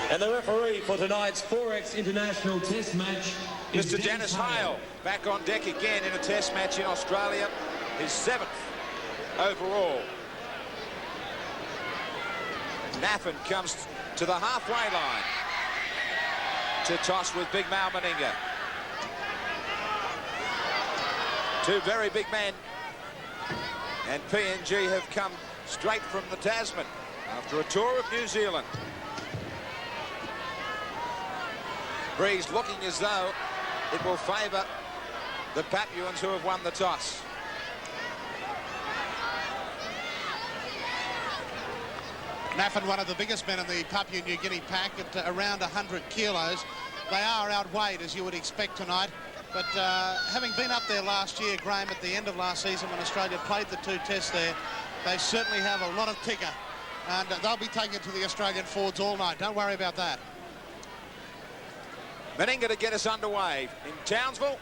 And the referee for tonight's Forex International Test match is Mr. Dennis Hale, back on deck again in a Test match in Australia, his 7th overall. Naffin comes to the halfway line to toss with Big Mal Meninga. Two very big men, and PNG have come straight from the Tasman after a tour of New Zealand. Breeze looking as though it will favour the Papuans, who have won the toss. Naffin, one of the biggest men in the Papua New Guinea pack at around 100 kilos. They are outweighed, as you would expect tonight. But having been up there last year, Graham, at the end of last season when Australia played the 2 tests there, they certainly have a lot of ticker. And they'll be taking it to the Australian forwards all night. Don't worry about that. Meninga to get us underway in Townsville.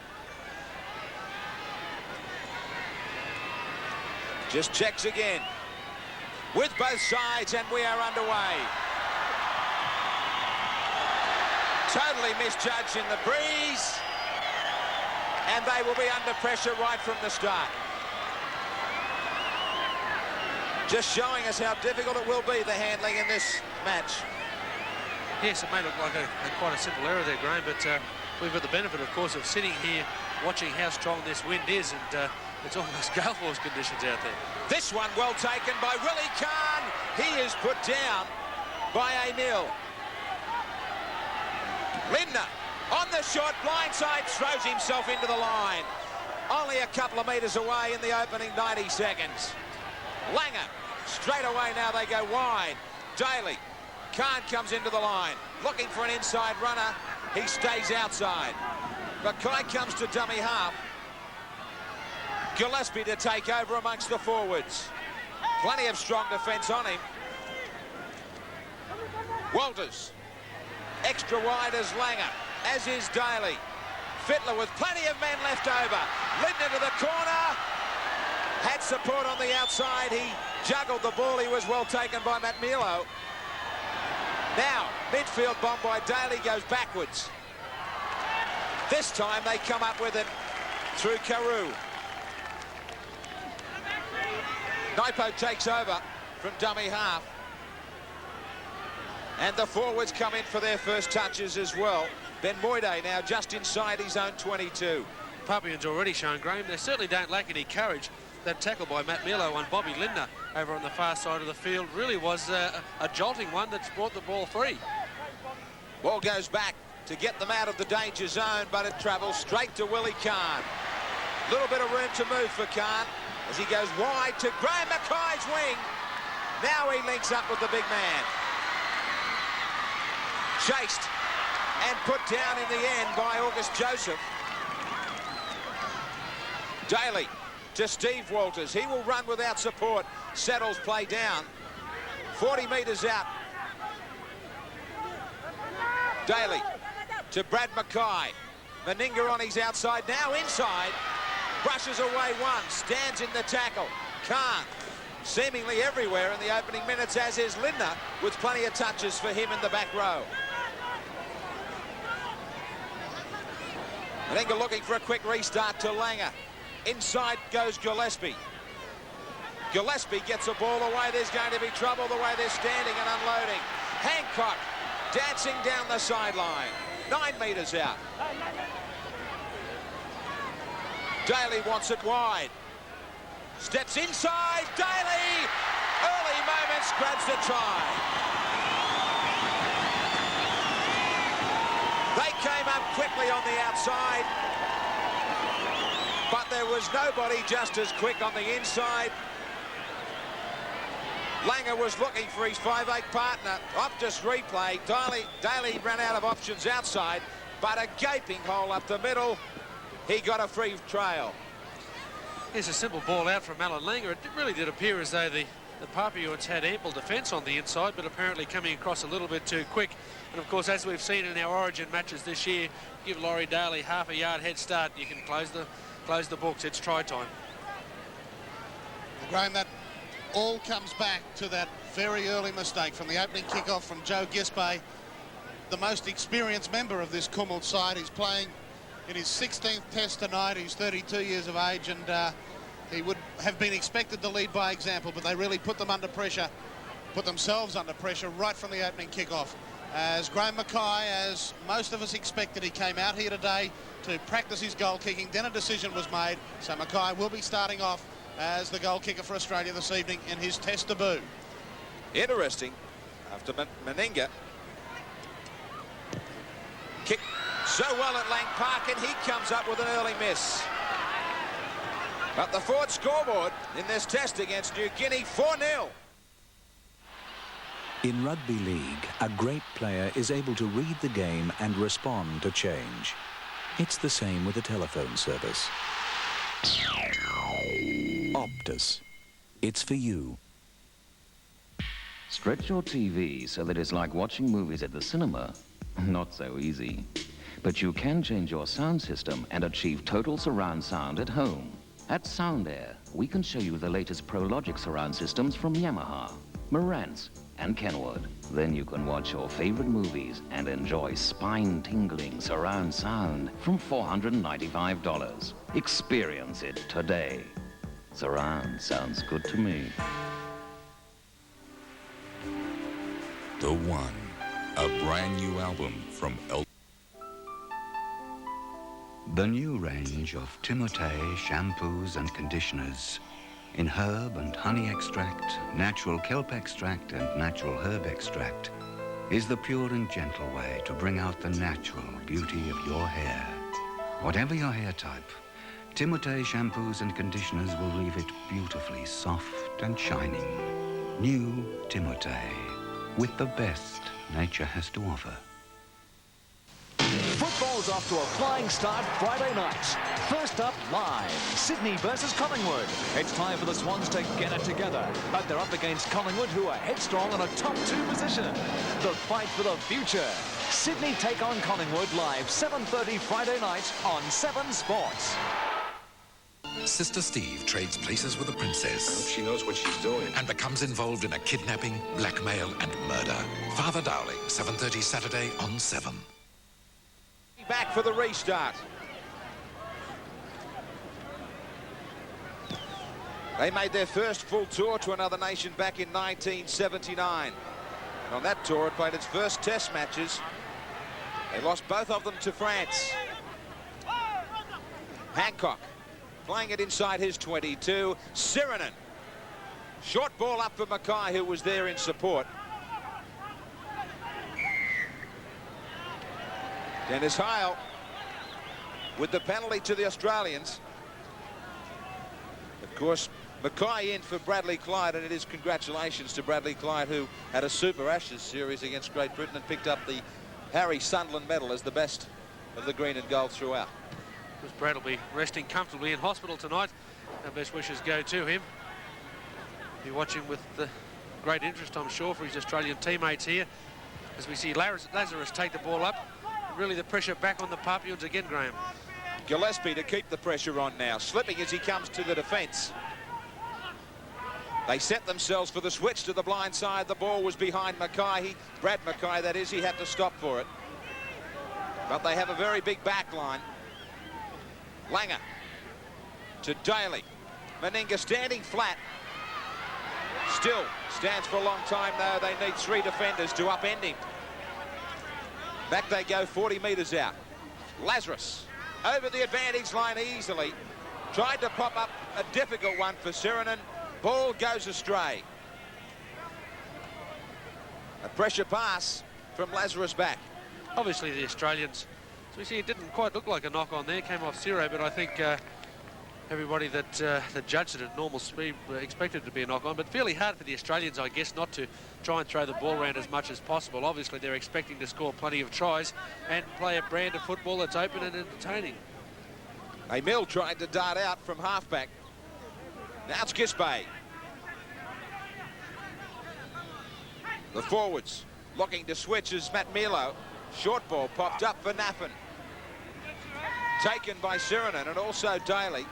Just checks again with both sides, and we are underway. Totally misjudged in the breeze, and they will be under pressure right from the start. Just showing us how difficult it will be, the handling in this match. Yes, it may look like quite a simple error there, Graham, but we've got the benefit, of course, of sitting here watching how strong this wind is, and it's almost gale force conditions out there. This one well taken by Willie Kahn. He is put down by Emil. Lindner on the shot, blindside, throws himself into the line. Only a couple of metres away in the opening 90 seconds. Langer, straight away now they go wide. Daly. Kahn comes into the line, looking for an inside runner. He stays outside. Mackay comes to dummy half. Gillespie to take over amongst the forwards. Plenty of strong defence on him. Walters, extra wide as Langer, as is Daly. Fittler with plenty of men left over. Lindner to the corner. Had support on the outside. He juggled the ball. He was well taken by Matt Milo. Now, midfield bomb by Daly goes backwards. This time they come up with it through Carew. Naipo takes over from dummy half. And the forwards come in for their first touches as well. Ben Moide now just inside his own 22. Papuans already shown, Graham, they certainly don't lack any courage. That tackle by Matt Milo on Bobby Lindner over on the far side of the field really was a jolting one that's brought the ball free. Ball goes back to get them out of the danger zone, but it travels straight to Willie Kahn. Little bit of room to move for Kahn as he goes wide to Graham Mackay's wing. Now he links up with the big man. Chased and put down in the end by August Joseph. Daly to Steve Walters. He will run without support. Settles play down. 40 metres out. Daly to Brad Mackay. Meninga on his outside, now inside. Brushes away one, stands in the tackle. Kahn seemingly everywhere in the opening minutes, as is Lindner, with plenty of touches for him in the back row. Meninga looking for a quick restart to Langer. Inside goes Gillespie. Gillespie gets a ball away. There's going to be trouble the way they're standing and unloading. Hancock dancing down the sideline. 9 metres out. Daly wants it wide. Steps inside. Daly, early moments, grabs the try. They came up quickly on the outside, but there was nobody just as quick on the inside. Langer was looking for his 5'8" partner. Optus replay. Daly ran out of options outside, but a gaping hole up the middle. He got a free trail. Here's a simple ball out from Alan Langer. It really did appear as though the Papuans had ample defence on the inside, but apparently coming across a little bit too quick. And of course, as we've seen in our Origin matches this year, give Laurie Daly half a yard head start, you can close the books. It's try time. Well, Graham, that all comes back to that very early mistake from the opening kickoff from Joe Gisbey. the most experienced member of this Kumul side. He's playing in his 16th test tonight. He's 32 years of age, and he would have been expected to lead by example, but they really put them under pressure, put themselves under pressure right from the opening kickoff. As Graham Mackay, as most of us expected, he came out here today to practice his goal kicking. Then a decision was made, so Mackay will be starting off as the goal kicker for Australia this evening in his test debut. Interesting, after Meninga kicked so well at Lang Park, and he comes up with an early miss. But the Ford scoreboard in this test against New Guinea, 4-0. In rugby league, a great player is able to read the game and respond to change. It's the same with a telephone service. Optus. It's for you. Stretch your TV so that it's like watching movies at the cinema. Not so easy. But you can change your sound system and achieve total surround sound at home. At Sound Air, we can show you the latest ProLogic surround systems from Yamaha, Marantz, and Kenwood. Then you can watch your favorite movies and enjoy spine-tingling surround sound from $495. Experience it today. Surround sounds good to me. The One, a brand new album from The new range of Timotei shampoos and conditioners in herb and honey extract, natural kelp extract and natural herb extract is the pure and gentle way to bring out the natural beauty of your hair. Whatever your hair type, Timotei shampoos and conditioners will leave it beautifully soft and shining. New Timotei, with the best nature has to offer. Football's off to a flying start Friday night. First up, live, Sydney versus Collingwood. It's time for the Swans to get it together, but they're up against Collingwood, who are headstrong in a top 2 position. The fight for the future. Sydney take on Collingwood live 7:30 Friday night on 7 Sports. Sister Steve trades places with a princess. She knows what she's doing. And becomes involved in a kidnapping, blackmail and murder. Father Dowling, 7:30 Saturday on 7. Back for the restart. They made their first full tour to another nation back in 1979. And on that tour, it played its first test matches. They lost both of them to France. Hancock playing it inside his 22. Sirinen. Short ball up for Mackay, who was there in support. Dennis Hale with the penalty to the Australians. Of course, Mackay in for Bradley Clyde, and it is congratulations to Bradley Clyde, who had a Super Ashes series against Great Britain and picked up the Harry Sunderland medal as the best of the green and gold throughout. Because Brad will be resting comfortably in hospital tonight. Our best wishes go to him. Be watching with great interest, I'm sure, for his Australian teammates here, as we see Lazarus take the ball up. Really the pressure back on the Papuans again, Graham. Gillespie to keep the pressure on now, slipping as he comes to the defence. They set themselves for the switch to the blind side. The ball was behind Mackay. Brad Mackay, that is. He had to stop for it. But they have a very big back line. Langer to Daly. Meninga standing flat. Still stands for a long time, though. They need 3 defenders to upend him. Back they go 40 metres out. Lazarus over the advantage line easily. Tried to pop up a difficult one for Sirinen. Ball goes astray. A pressure pass from Lazarus back. Obviously the Australians, so we see it didn't quite look like a knock on there. Came off Ciro, but I think everybody that judged it at normal speed expected it to be a knock on. But fairly hard for the Australians, I guess, not to try and throw the ball around as much as possible. Obviously they're expecting to score plenty of tries and play a brand of football that's open and entertaining. Mill tried to dart out from halfback. Now it's Gisbay. The forwards looking to switch as Matt Milo. Short ball popped up for Naffin. Taken by Sirinen and also Daly.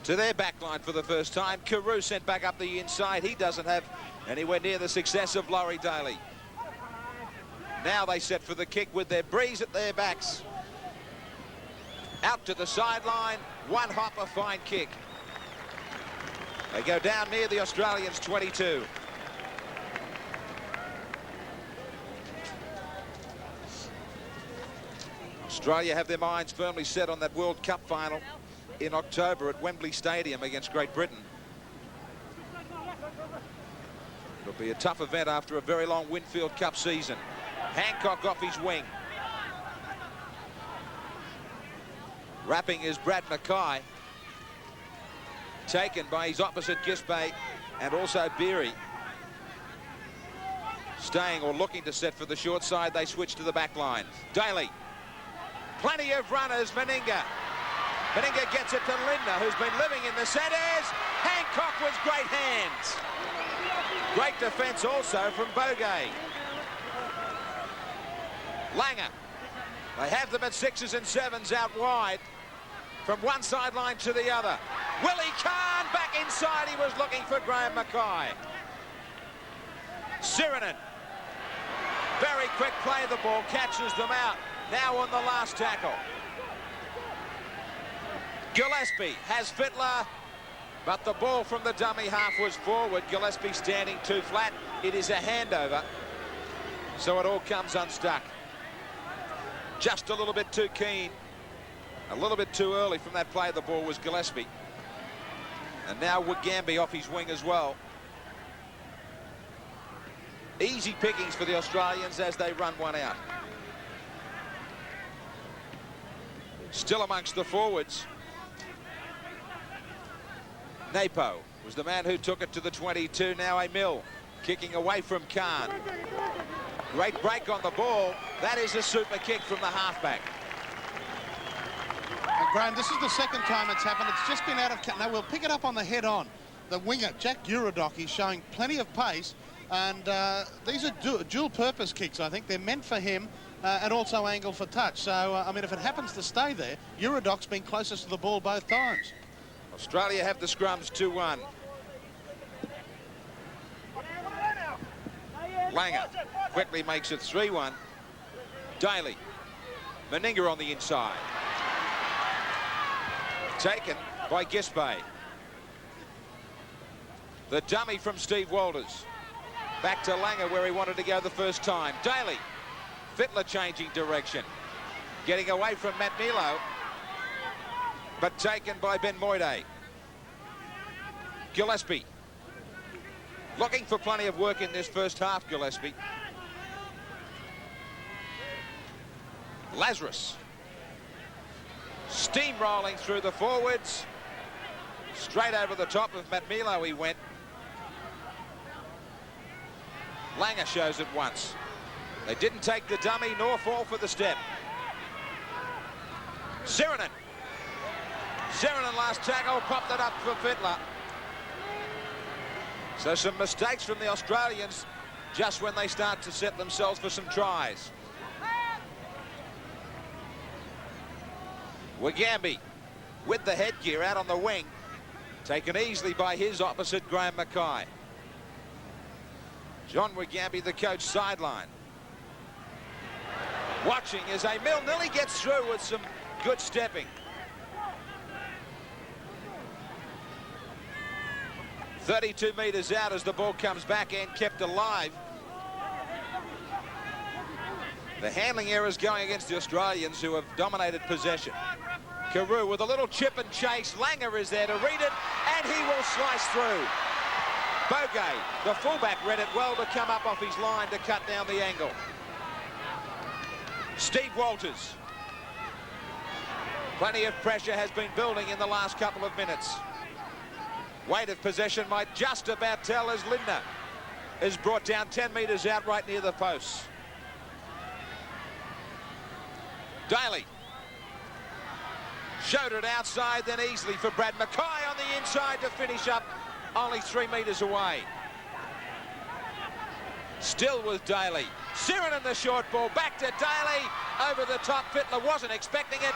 To their back line for the first time. Carew sent back up the inside. He doesn't have anywhere near the success of Laurie Daly. Now they set for the kick with their breeze at their backs. Out to the sideline, one hop, a fine kick. They go down near the Australians' 22. Australia have their minds firmly set on that World Cup final in October at Wembley Stadium against Great Britain. It'll be a tough event after a very long Winfield Cup season. Hancock off his wing. Wrapping is Brad Mackay. Taken by his opposite Gisbey and also Beery. Staying or looking to set for the short side, they switch to the back line. Daly. Plenty of runners, Meninga. Meninga gets it to Lindner, who's been living in the centres. Hancock with great hands. Great defence also from Bogey. Langer. They have them at 6s and 7s out wide. From one sideline to the other. Willie Kahn back inside. He was looking for Graham Mackay. Sirinen. Very quick play of the ball. Catches them out. Now on the last tackle. Gillespie has Fittler. But the ball from the dummy half was forward. Gillespie standing too flat. It is a handover. So it all comes unstuck. Just a little bit too keen. A little bit too early from that play. The ball was Gillespie. And now Wagambi off his wing as well. Easy pickings for the Australians as they run one out. Still amongst the forwards. Napo was the man who took it to the 22. Now Emil kicking away from Kahn. Great break on the ball. That is a super kick from the halfback. Graham, this is the second time it's happened. It's just been out of... Now we'll pick it up on the head-on. The winger, Jack Uradoc, is showing plenty of pace. And these are dual-purpose kicks, I think. They're meant for him and also angle for touch. So, I mean, if it happens to stay there, Uradoc's been closest to the ball both times. Australia have the scrums 2-1. Langer quickly makes it 3-1. Daly. Meninga on the inside. Taken by Gisbey. The dummy from Steve Walters. Back to Langer where he wanted to go the first time. Daly. Fittler changing direction. Getting away from Matt Milo. But taken by Ben Moide. Gillespie. Looking for plenty of work in this first half, Gillespie. Lazarus. Steamrolling through the forwards. Straight over the top of Matt Milo he went. Langer shows it once. They didn't take the dummy nor fall for the step. Sirinen. Sirinen last tackle, popped it up for Fittler. So some mistakes from the Australians just when they start to set themselves for some tries. Wagambi with the headgear out on the wing. Taken easily by his opposite, Graham Mackay. John Wagambi, the coach, sideline. Watching as Emil nearly gets through with some good stepping. 32 metres out as the ball comes back and kept alive. The handling errors going against the Australians who have dominated possession. Carew with a little chip and chase. Langer is there to read it, and he will slice through. Bogey, the fullback, read it well to come up off his line to cut down the angle. Steve Walters. Plenty of pressure has been building in the last couple of minutes. Weight of possession might just about tell as Lindner is brought down 10 metres out right near the posts. Daly. Showed it outside, then easily for Brad Mackay on the inside to finish up only 3 metres away. Still with Daly. Sirinen the short ball, back to Daly, over the top. Fittler wasn't expecting it,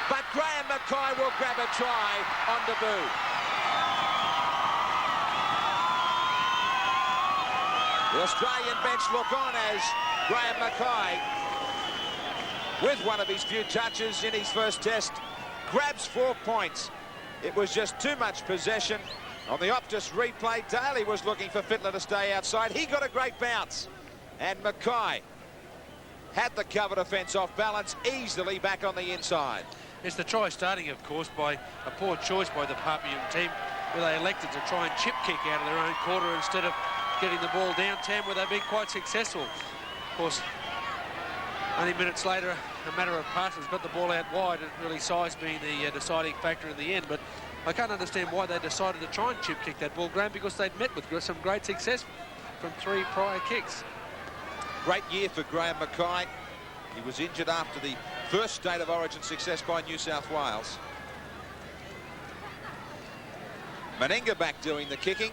but Graham Mackay will grab a try on debut. The Australian bench look on as Graham Mackay, with one of his few touches in his first test, grabs 4 points. It was just too much possession. On the Optus replay, Daly was looking for Fittler to stay outside. He got a great bounce. And Mackay had the cover defence off balance, easily back on the inside. It's the try starting, of course, by a poor choice by the Papian team, where they elected to try and chip kick out of their own quarter instead of getting the ball downtown, where they've been quite successful. Of course, only minutes later, a matter of passes, got the ball out wide, and really size being the deciding factor in the end. But I can't understand why they decided to try and chip kick that ball, Graham, because they'd met with some great success from 3 prior kicks. Great year for Graham Mackay. He was injured after the first State of Origin success by New South Wales. Meninga back doing the kicking.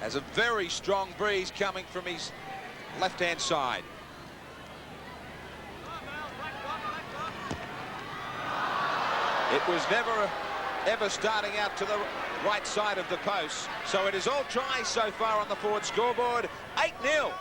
Has a very strong breeze coming from his left-hand side. It was never ever starting out to the right side of the post. So it is all tries so far on the forward scoreboard. 8-0.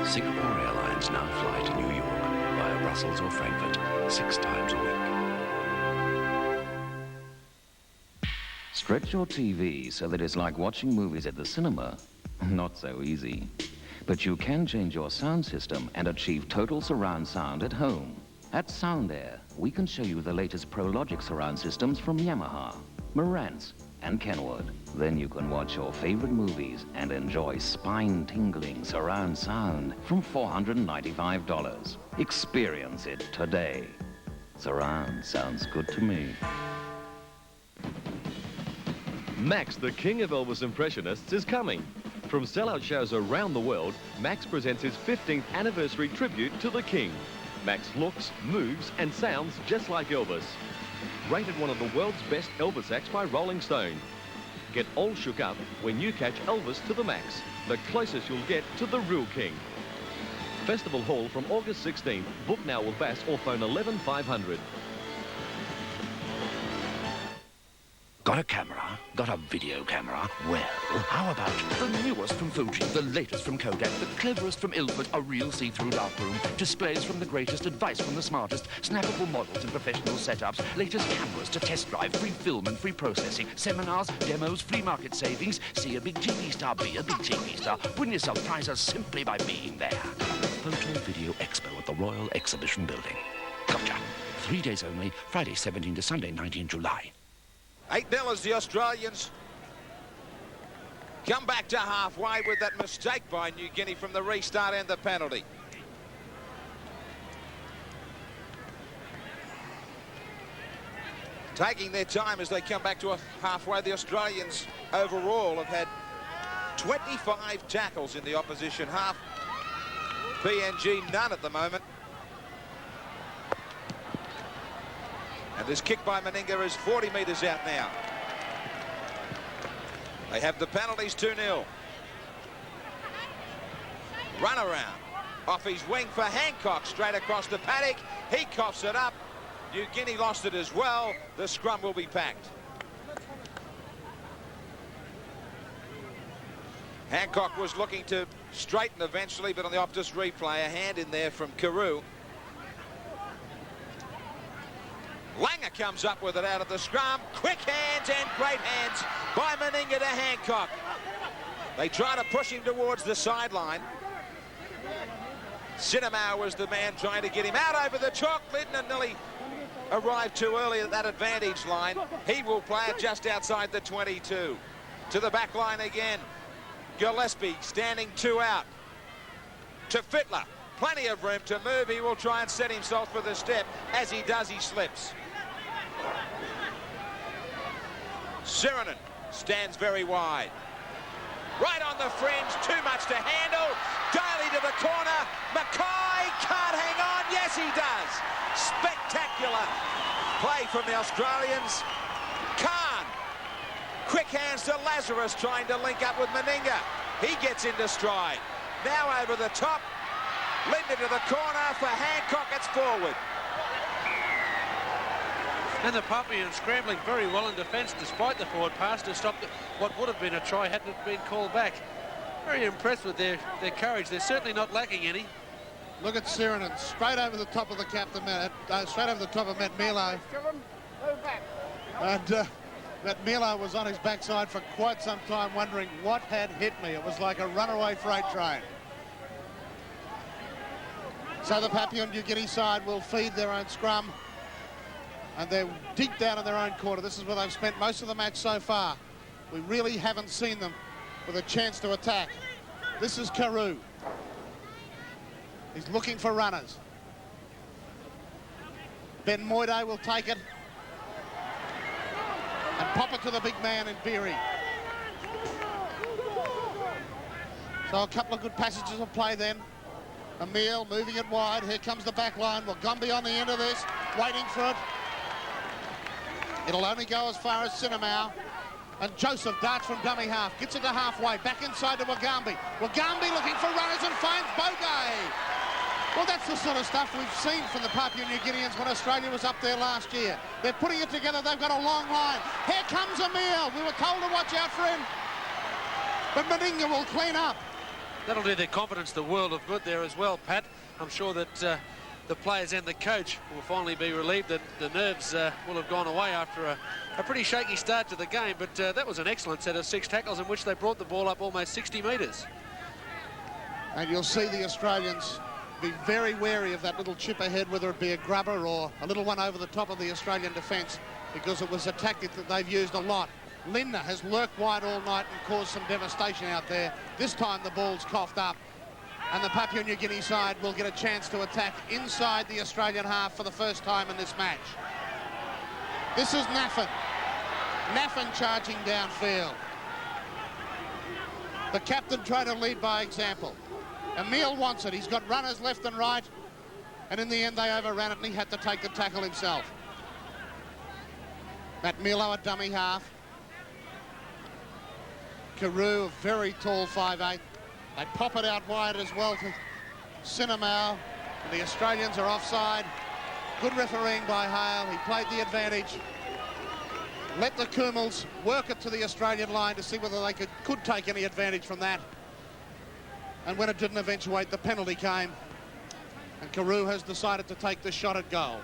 Singapore Airlines now fly to New York via Brussels or Frankfurt 6 times a week. Stretch your TV so that it's like watching movies at the cinema. Not so easy. But you can change your sound system and achieve total surround sound at home. At Sound Air, we can show you the latest ProLogic surround systems from Yamaha, Marantz, and Kenwood. Then you can watch your favorite movies and enjoy spine-tingling surround sound from $495. Experience it today. Surround sounds good to me. Max, the king of Elvis impressionists, is coming. From sellout shows around the world, Max presents his 15th anniversary tribute to the king. Max looks, moves, and sounds just like Elvis. Rated one of the world's best Elvis acts by Rolling Stone. Get all shook up when you catch Elvis to the max, the closest you'll get to the real king. Festival Hall from August 16th. Book now with Bass or phone 11500. Got a camera? Got a video camera? Well, how about the newest from Fuji, the latest from Kodak, the cleverest from Ilford, a real see-through darkroom, displays from the greatest, advice from the smartest, snappable models and professional setups, latest cameras to test drive, free film and free processing, seminars, demos, flea market savings. See a big TV star, be a big TV star. Win yourself prizes simply by being there. Photo Video Expo at the Royal Exhibition Building. Gotcha. 3 days only, Friday 17 to Sunday 19 July. 8-0 as the Australians come back to halfway with that mistake by New Guinea from the restart and the penalty. Taking their time as they come back to a halfway. The Australians overall have had 25 tackles in the opposition half. PNG none at the moment. And this kick by Meninga is 40 metres out now. They have the penalties 2-0. Run around. Off his wing for Hancock, straight across the paddock. He coughs it up. New Guinea lost it as well. The scrum will be packed. Hancock was looking to straighten eventually, but on the Optus replay, a hand in there from Carew. Langer comes up with it out of the scrum. Quick hands and great hands by Meninga to Hancock. They try to push him towards the sideline. Sinamau was the man trying to get him out over the chalk. Lindner nearly arrived too early at that advantage line. He will play it just outside the 22. To the back line again. Gillespie standing 2 out. To Fittler. Plenty of room to move. He will try and set himself for the step. As he does, he slips. Sirenen stands very wide. Right on the fringe, too much to handle. Daly to the corner. Mackay can't hang on. Yes, he does. Spectacular. spectacular play from the Australians. Khan, quick hands to Lazarus, trying to link up with Meninga. He gets into stride. Now over the top. Linden to the corner for Hancock. It's forward. And the Papuans scrambling very well in defence despite the forward pass to stop what would have been a try hadn't it been called back. Very impressed with their courage. They're certainly not lacking any. Look at Sirinen, straight over the top of the captain, straight over the top of Matt Milo. And Matt Milo was on his backside for quite some time, wondering what had hit me. It was like a runaway freight train. So the Papua New Guinea side will feed their own scrum, and they're deep down in their own quarter. This is where they've spent most of the match so far. We really haven't seen them with a chance to attack. This is Carew. He's looking for runners. Ben Moide will take it and pop it to the big man in Beery. So a couple of good passages of play then. Emile moving it wide. Here comes the back line. Wagombi on the end of this, waiting for it. It'll only go as far as Cinemau. And Joseph darts from dummy half, gets it to halfway, back inside to Wagombi. Wagombi looking for runners and finds Bogay. Well, that's the sort of stuff we've seen from the Papua New Guineans when Australia was up there last year. They're putting it together. They've got a long line. Here comes Emile. We were told to watch out for him. But Meninga will clean up. That'll do their confidence the world of good there as well, Pat. I'm sure that the players and the coach will finally be relieved that the nerves will have gone away after a pretty shaky start to the game. But that was an excellent set of 6 tackles in which they brought the ball up almost 60 metres. And you'll see the Australians be very wary of that little chip ahead, whether it be a grubber or a little one over the top of the Australian defence, because it was a tactic that they've used a lot. Lindner has lurked wide all night and caused some devastation out there. This time the ball's coughed up, and the Papua New Guinea side will get a chance to attack inside the Australian half for the first time in this match. This is Naffin. Naffin charging downfield. The captain tried to lead by example. Emile wants it. He's got runners left and right, and in the end they overran it and he had to take the tackle himself. Matt Milo a dummy half. Carew, a very tall 5'8". They pop it out wide as well to Cinemau, and the Australians are offside. Good refereeing by Hale. He played the advantage. Let the Kumals work it to the Australian line to see whether they could take any advantage from that. And when it didn't eventuate, the penalty came, and Carew has decided to take the shot at goal.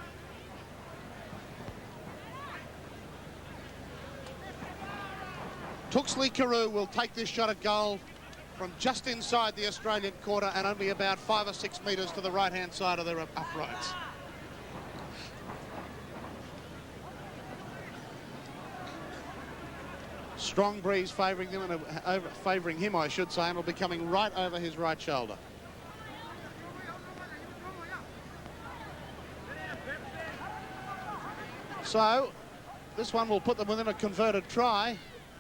Tuxley Carew will take this shot at goal from just inside the Australian quarter and only about 5 or 6 metres to the right-hand side of their uprights. Strong breeze favouring them, and favouring him, I should say, and will be coming right over his right shoulder. So, this one will put them within a converted try,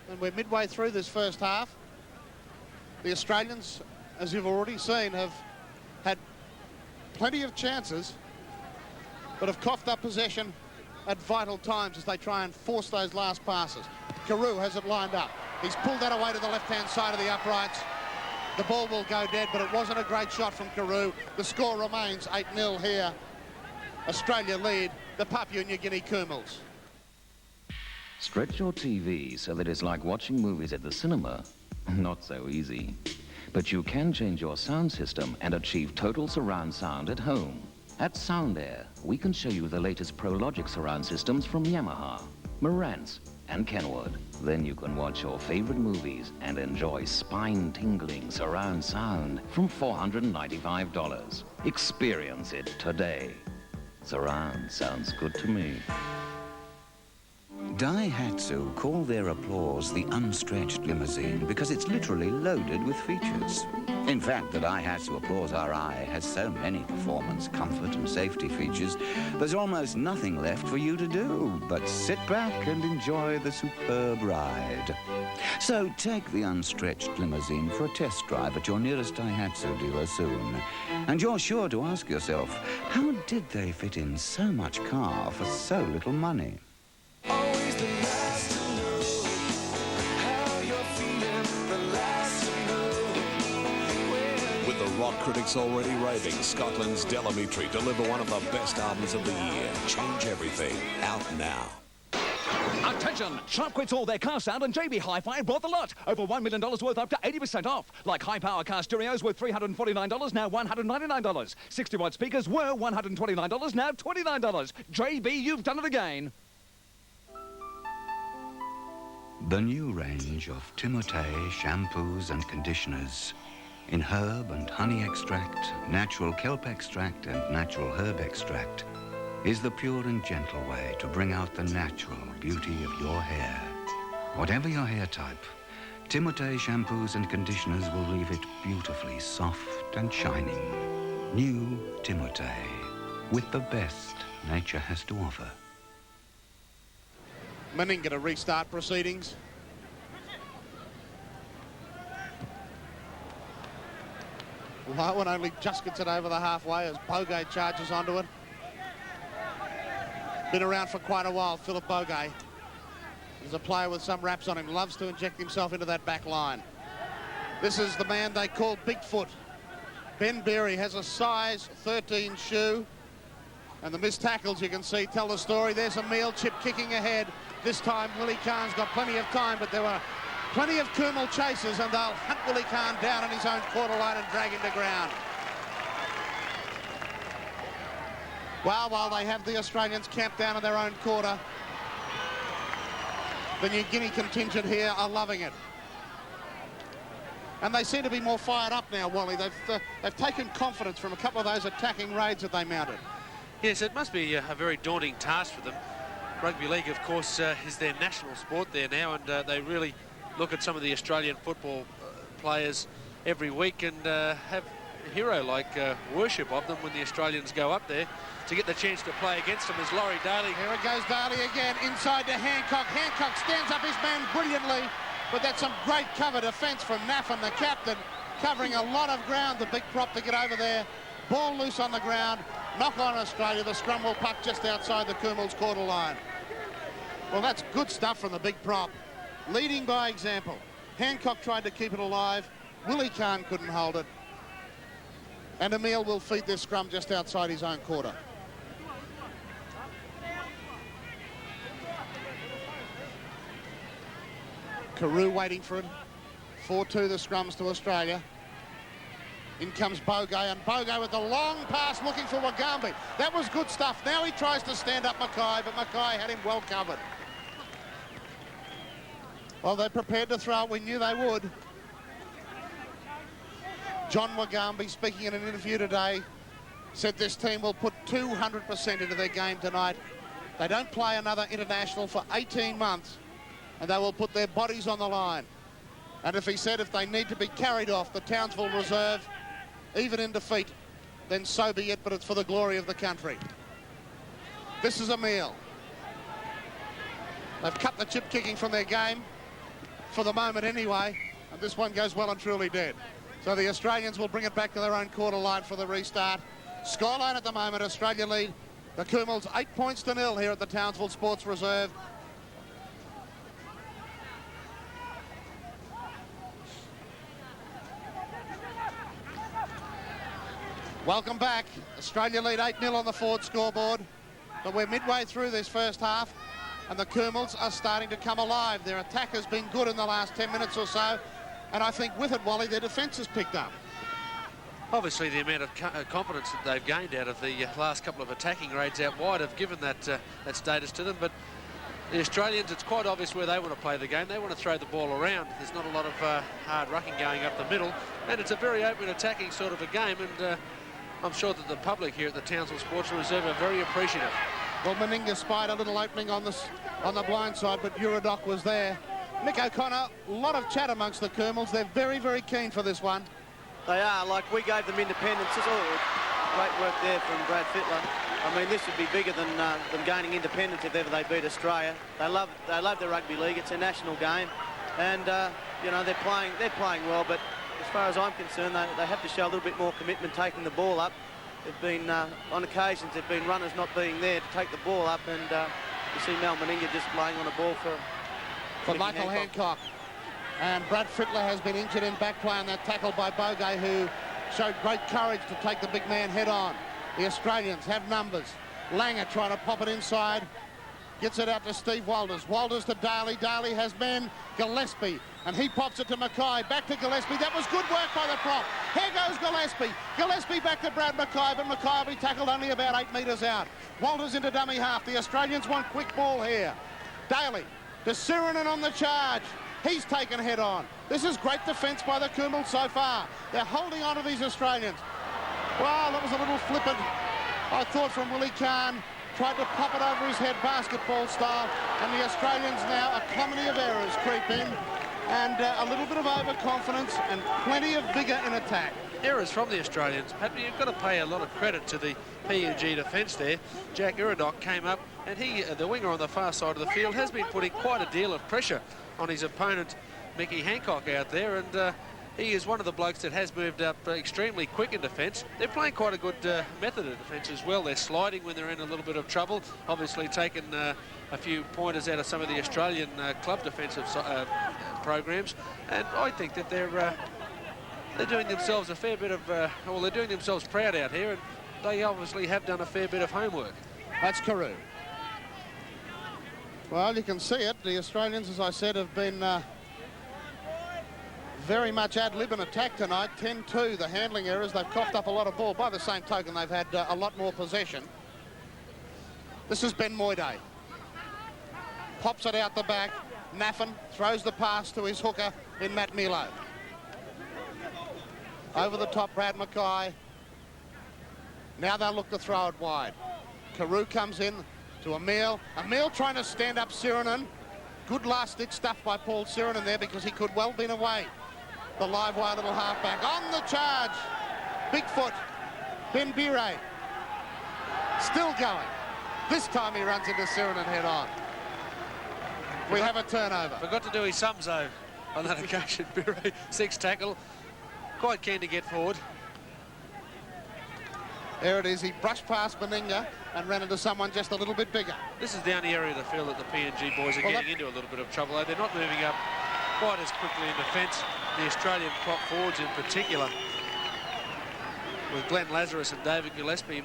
and we're midway through this first half. The Australians, as you've already seen, have had plenty of chances, but have coughed up possession at vital times as they try and force those last passes. Carew has it lined up. He's pulled that away to the left-hand side of the uprights. The ball will go dead, but it wasn't a great shot from Carew. The score remains 8-0 here. Australia lead the Papua New Guinea Kumals. Stretch your TV so that it's like watching movies at the cinema. Not so easy. But you can change your sound system and achieve total surround sound at home. At Sound Air, we can show you the latest ProLogic surround systems from Yamaha, Marantz, and Kenwood. Then you can watch your favorite movies and enjoy spine-tingling surround sound from $495. Experience it today. Surround sounds good to me. Daihatsu call their applause the unstretched limousine because it's literally loaded with features. In fact, the Daihatsu Applause RI has so many performance, comfort and safety features, there's almost nothing left for you to do but sit back and enjoy the superb ride. So take the unstretched limousine for a test drive at your nearest Daihatsu dealer soon. And you're sure to ask yourself, how did they fit in so much car for so little money? Always the last to know how you're feeling, the last to know. With the rock critics already raving, Scotland's Del Amitri deliver one of the best albums of the year. Change Everything, out now. Attention! Sharp quits all their car sound and JB Hi-Fi brought the lot. Over $1 million worth up to 80% off. Like high-power car stereos worth $349, now $199. 60-watt speakers were $129, now $29. JB, you've done it again. The new range of Timotei shampoos and conditioners. In herb and honey extract, natural kelp extract and natural herb extract is the pure and gentle way to bring out the natural beauty of your hair. Whatever your hair type, Timotei shampoos and conditioners will leave it beautifully soft and shining. New Timotei, with the best nature has to offer. Meninga to restart proceedings. Lowen only just gets it over the halfway as Bogey charges onto it. Been around for quite a while, Philip Bogey. He's a player with some raps on him, loves to inject himself into that back line. This is the man they call Bigfoot. Ben Berry has a size 13 shoe. And the missed tackles, you can see, tell the story. There's Emil Chip kicking ahead. This time, Willie Khan's got plenty of time, but there were plenty of Kumul chasers, and they'll hunt Willie Khan down in his own quarter line and drag him to ground. Well, while they have the Australians camped down in their own quarter, the New Guinea contingent here are loving it. And they seem to be more fired up now, Wally. They've taken confidence from a couple of those attacking raids that they mounted. Yes, it must be a very daunting task for them. Rugby league, of course, is their national sport there now, and they really look at some of the Australian football players every week and have a hero-like worship of them when the Australians go up there to get the chance to play against them. As Laurie Daly. Here it goes, Daly again, inside to Hancock. Hancock stands up his man brilliantly, but that's some great cover defence from Naffin, the captain, covering a lot of ground, the big prop to get over there. Ball loose on the ground, knock on Australia. The scrum will puck just outside the Kumul's quarter line. Well, that's good stuff from the big prop. Leading by example. Hancock tried to keep it alive. Willie Khan couldn't hold it. And Emil will feed this scrum just outside his own quarter. Carew waiting for it. 4-2 the scrums to Australia. In comes Bogey, and Bogey with the long pass looking for Wagambi. That was good stuff. Now he tries to stand up Mackay, but Mackay had him well covered. Well, they're prepared to throw it. We knew they would. John Wagambi, speaking in an interview today, said this team will put 200% into their game tonight. They don't play another international for 18 months, and they will put their bodies on the line. And if he said if they need to be carried off the Townsville reserve, even in defeat, then so be it, but it's for the glory of the country. This is Emil. They've cut the chip kicking from their game, for the moment anyway, and this one goes well and truly dead. So the Australians will bring it back to their own quarter line for the restart. Scoreline at the moment, Australia lead the Kumuls 8-0 here at the Townsville Sports Reserve. Welcome back. Australia lead 8-0 on the Ford scoreboard, but we're midway through this first half, and the Kumuls are starting to come alive. Their attack has been good in the last 10 minutes or so, and I think with it, Wally, their defence has picked up. Obviously, the amount of confidence that they've gained out of the last couple of attacking raids out wide have given that status to them, but the Australians, it's quite obvious where they want to play the game. They want to throw the ball around. There's not a lot of hard rucking going up the middle, and it's a very open attacking sort of a game, and I'm sure that the public here at the Townsville Sports Reserve are very appreciative. Well, Meninga spied a little opening on the blind side, but Uradoc was there. Nick O'Connor, a lot of chat amongst the Kumuls. They're very, very keen for this one. They are. Like, we gave them independence. Oh, great work there from Brad Fittler. I mean, this would be bigger than them gaining independence if ever they beat Australia. They love the rugby league. It's a national game. And, you know, they're playing well, but as far as I'm concerned, they have to show a little bit more commitment taking the ball up. They've been, on occasions, there've been runners not being there to take the ball up, and you see Mal Meninga just laying on a ball for Michael Hancock. And Brad Fittler has been injured in back play on that tackle by Bogey, who showed great courage to take the big man head on. The Australians have numbers. Langer trying to pop it inside. Gets it out to Steve Walters. Walters to Daly. Daly has men. Gillespie. And he pops it to Mackay. Back to Gillespie. That was good work by the prop. Here goes Gillespie. Gillespie back to Brad Mackay, but Mackay will be tackled only about 8 metres out. Walters into dummy half. The Australians want quick ball here. Daly to Sirinen on the charge. He's taken head on. This is great defence by the Kumul so far. They're holding on to these Australians. Well, that was a little flippant, I thought, from Willie Kahn. Tried to pop it over his head basketball style, and the Australians now, a comedy of errors creep in, and a little bit of overconfidence and plenty of vigour in attack. Errors from the Australians. Pat, you've got to pay a lot of credit to the PNG defence there. Jack Iridoc came up, and he, the winger on the far side of the field, has been putting quite a deal of pressure on his opponent, Mickey Hancock, out there, and he is one of the blokes that has moved up extremely quick in defence. They're playing quite a good method of defence as well. They're sliding when they're in a little bit of trouble, obviously taking a few pointers out of some of the Australian club defensive programs, and I think that they're doing themselves a fair bit of, well, they're doing themselves proud out here, and they obviously have done a fair bit of homework. That's Carew. Well, you can see it. The Australians, as I said, have been very much ad-lib in attack tonight. 10-2, the handling errors. They've coughed up a lot of ball. By the same token, they've had a lot more possession. This is Ben Moyday. Pops it out the back. Naffin throws the pass to his hooker in Matt Milo. Over the top, Brad Mackay. Now they'll look to throw it wide. Carew comes in to Emile. Emile trying to stand up Sirinen. Good last-ditch stuff by Paul Sirinen there, because he could well been away. The live wire little halfback on the charge. Bigfoot. Ben Bire. Still going. This time he runs into Sirinen head on. We have a turnover. Forgot to do his sums though on that occasion. Bire, 6 tackle. Quite keen to get forward. There it is. He brushed past Meninga and ran into someone just a little bit bigger. This is the only area of the field that the PNG boys are getting into a little bit of trouble. They're not moving up quite as quickly in defence. The Australian prop forwards in particular, with Glenn Lazarus and David Gillespie,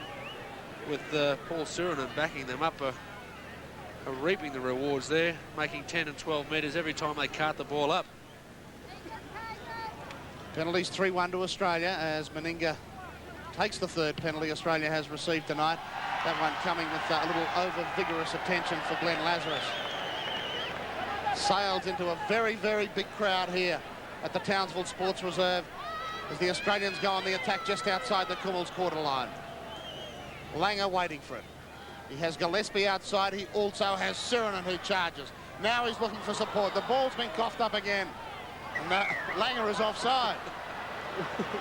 with Paul Sirinen backing them up, are reaping the rewards there, making 10 and 12 metres every time they cart the ball up. Penalties 3-1 to Australia as Meninga takes the third penalty Australia has received tonight. That one coming with a little over-vigorous attention for Glenn Lazarus. Sails into a very, very big crowd here at the Townsville Sports Reserve as the Australians go on the attack just outside the Kumul's quarter line. Langer waiting for it. He has Gillespie outside. He also has Sirinen who charges. Now he's looking for support. The ball's been coughed up again. And Langer is offside.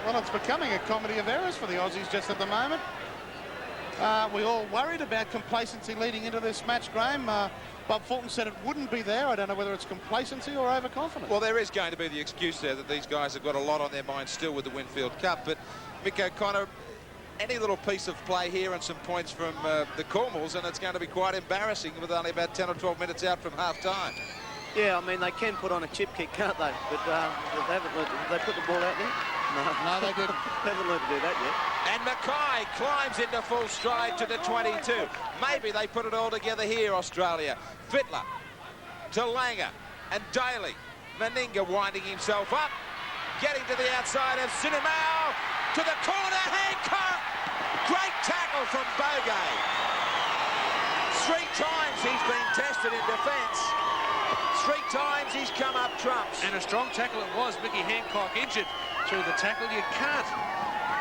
Well, it's becoming a comedy of errors for the Aussies just at the moment. We all worried about complacency leading into this match, Graham. Bob Fulton said it wouldn't be there. I don't know whether it's complacency or overconfidence. Well, there is going to be the excuse there that these guys have got a lot on their minds still with the Winfield Cup. But Mick O'Connor, any little piece of play here and some points from the Cornwalls, and it's going to be quite embarrassing with only about 10 or 12 minutes out from half-time. Yeah, I mean, they can put on a chip kick, can't they? But they haven't learned. They put the ball out there? No, they didn't. They haven't learned to do that yet. And Mackay climbs into full stride to the 22. Maybe they put it all together here, Australia. Fittler to Langer and Daly. Meninga winding himself up. Getting to the outside of Sinemau. To the corner, Hancock. Great tackle from Bogey. 3 times he's been tested in defence. 3 times he's come up trumps. And a strong tackle it was. Mickey Hancock injured through the tackle. You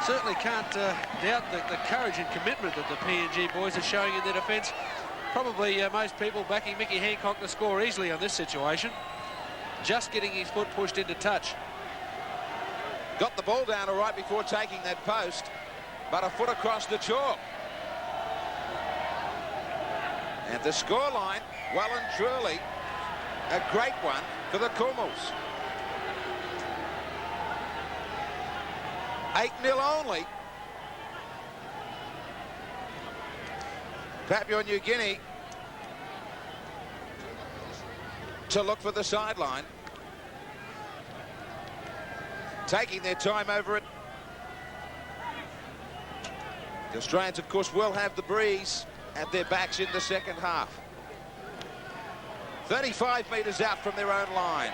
certainly can't doubt the courage and commitment that the PNG boys are showing in their defence. Probably most people backing Mickey Hancock to score easily on this situation. Just getting his foot pushed into touch. Got the ball down all right before taking that post, but a foot across the chalk. And the scoreline, well and truly, A great one for the Kumuls. 8-0 only. Papua New Guinea to look for the sideline. Taking their time over it. The Australians, of course, will have the breeze at their backs in the second half. 35 metres out from their own line.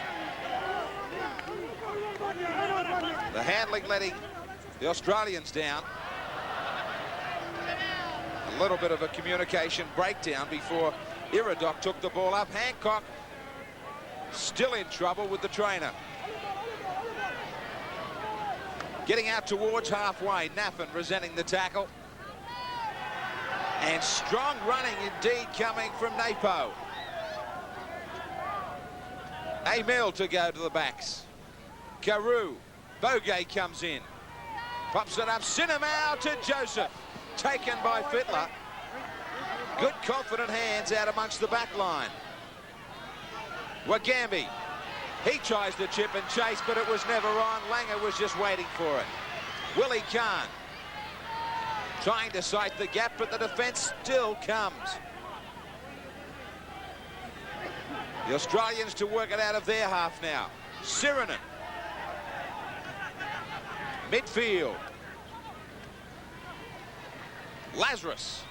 The handling letting the Australians down. A little bit of a communication breakdown before Iradoc took the ball up. Hancock still in trouble with the trainer. Getting out towards halfway. Naffin resenting the tackle. And strong running indeed coming from Napo. Emil to go to the backs. Carew. Bogey comes in. Pops it up. Sinamau to Joseph. Taken by Fittler. Good confident hands out amongst the back line. Wagambi. He tries to chip and chase, but it was never on. Langer was just waiting for it. Willie Kahn trying to sight the gap, but the defence still comes. The Australians to work it out of their half now. Sirinen. Midfield. Lazarus.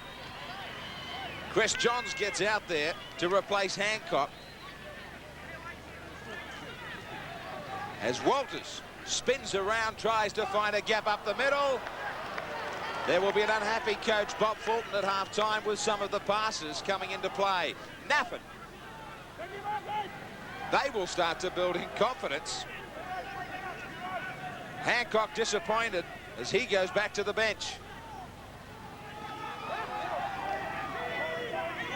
Chris Johns gets out there to replace Hancock. As Walters spins around, tries to find a gap up the middle. There will be an unhappy coach, Bob Fulton, at half-time with some of the passes coming into play. Naffin. They will start to build in confidence. Hancock disappointed as he goes back to the bench.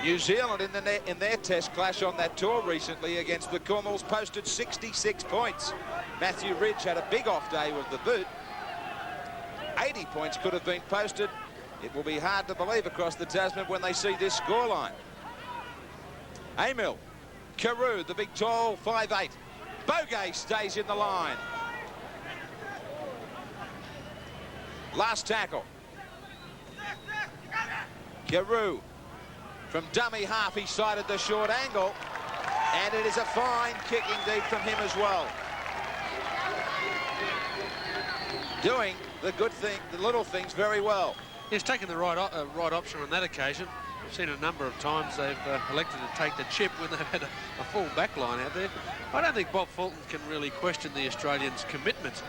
New Zealand in their test clash on that tour recently against the Kumuls posted 66 points. Matthew Ridge had a big off day with the boot. 80 points could have been posted. It will be hard to believe across the Tasman when they see this scoreline. Emil. Carew, the big tall 5'8". Bogey stays in the line. Last tackle. Carew. From dummy half, he sighted the short angle. And it is a fine kick indeed from him as well. Doing the good thing, the little things very well. He's taken the right option on that occasion. We've seen a number of times they've elected to take the chip when they've had a full back line out there. I don't think Bob Fulton can really question the Australians' commitment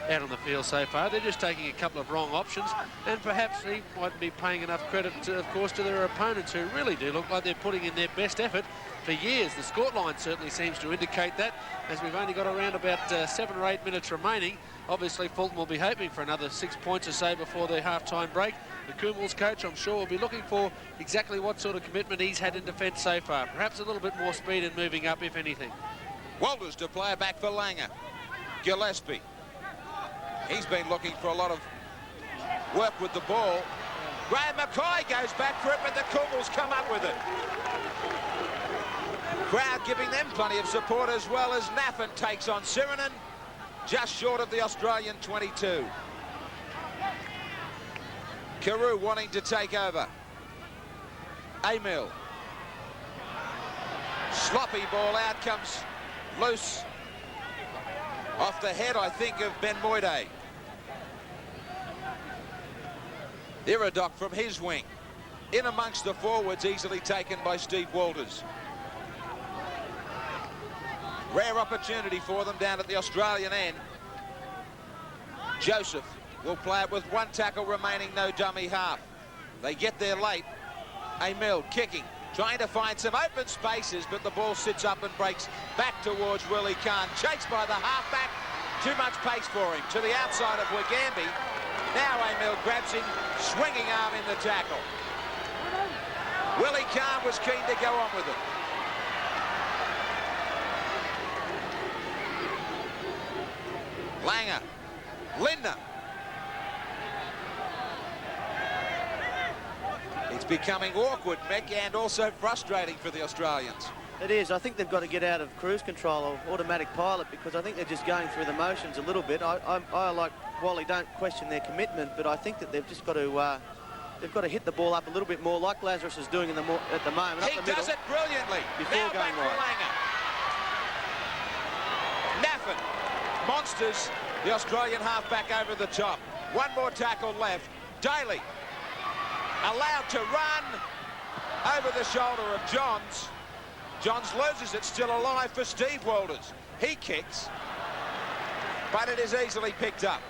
out on the field so far. They're just taking a couple of wrong options, and perhaps he might be paying enough credit, of course, to their opponents, who really do look like they're putting in their best effort for years. The scoreline certainly seems to indicate that, as we've only got around about 7 or 8 minutes remaining. Obviously, Fulton will be hoping for another 6 points or so before the half-time break. The Kumuls coach, I'm sure, will be looking for exactly what sort of commitment he's had in defence so far. Perhaps a little bit more speed and moving up, if anything. Walters to play it back for Langer. Gillespie. He's been looking for a lot of work with the ball. Graham Mackay goes back for it, but the Kumuls come up with it. Crowd giving them plenty of support, as well as Naffin takes on Sirinen, just short of the Australian 22. Carew wanting to take over. Emil. Sloppy ball out, comes loose. Off the head, I think, of Ben Moide. Iradoc from his wing. In amongst the forwards, easily taken by Steve Walters. Rare opportunity for them down at the Australian end. Joseph will play it with one tackle remaining, no dummy half. They get there late. Emil kicking, trying to find some open spaces, but the ball sits up and breaks back towards Willie Kahn. Chased by the halfback. Too much pace for him. To the outside of Wagambi. Now Emil grabs him, swinging arm in the tackle. Willie Kahn was keen to go on with it. Langer. Lindner. It's becoming awkward, Mick, and also frustrating for the Australians. It is. I think they've got to get out of cruise control or automatic pilot, because I think they're just going through the motions a little bit. I like Wally, don't question their commitment, but I think that they've just got to hit the ball up a little bit more, like Lazarus is doing at the moment. He does it brilliantly. Before now going back for right. Naffin monsters the Australian halfback over the top. One more tackle left. Daly allowed to run over the shoulder of Johns. Johns loses it, still alive for Steve Walters. He kicks, but it is easily picked up.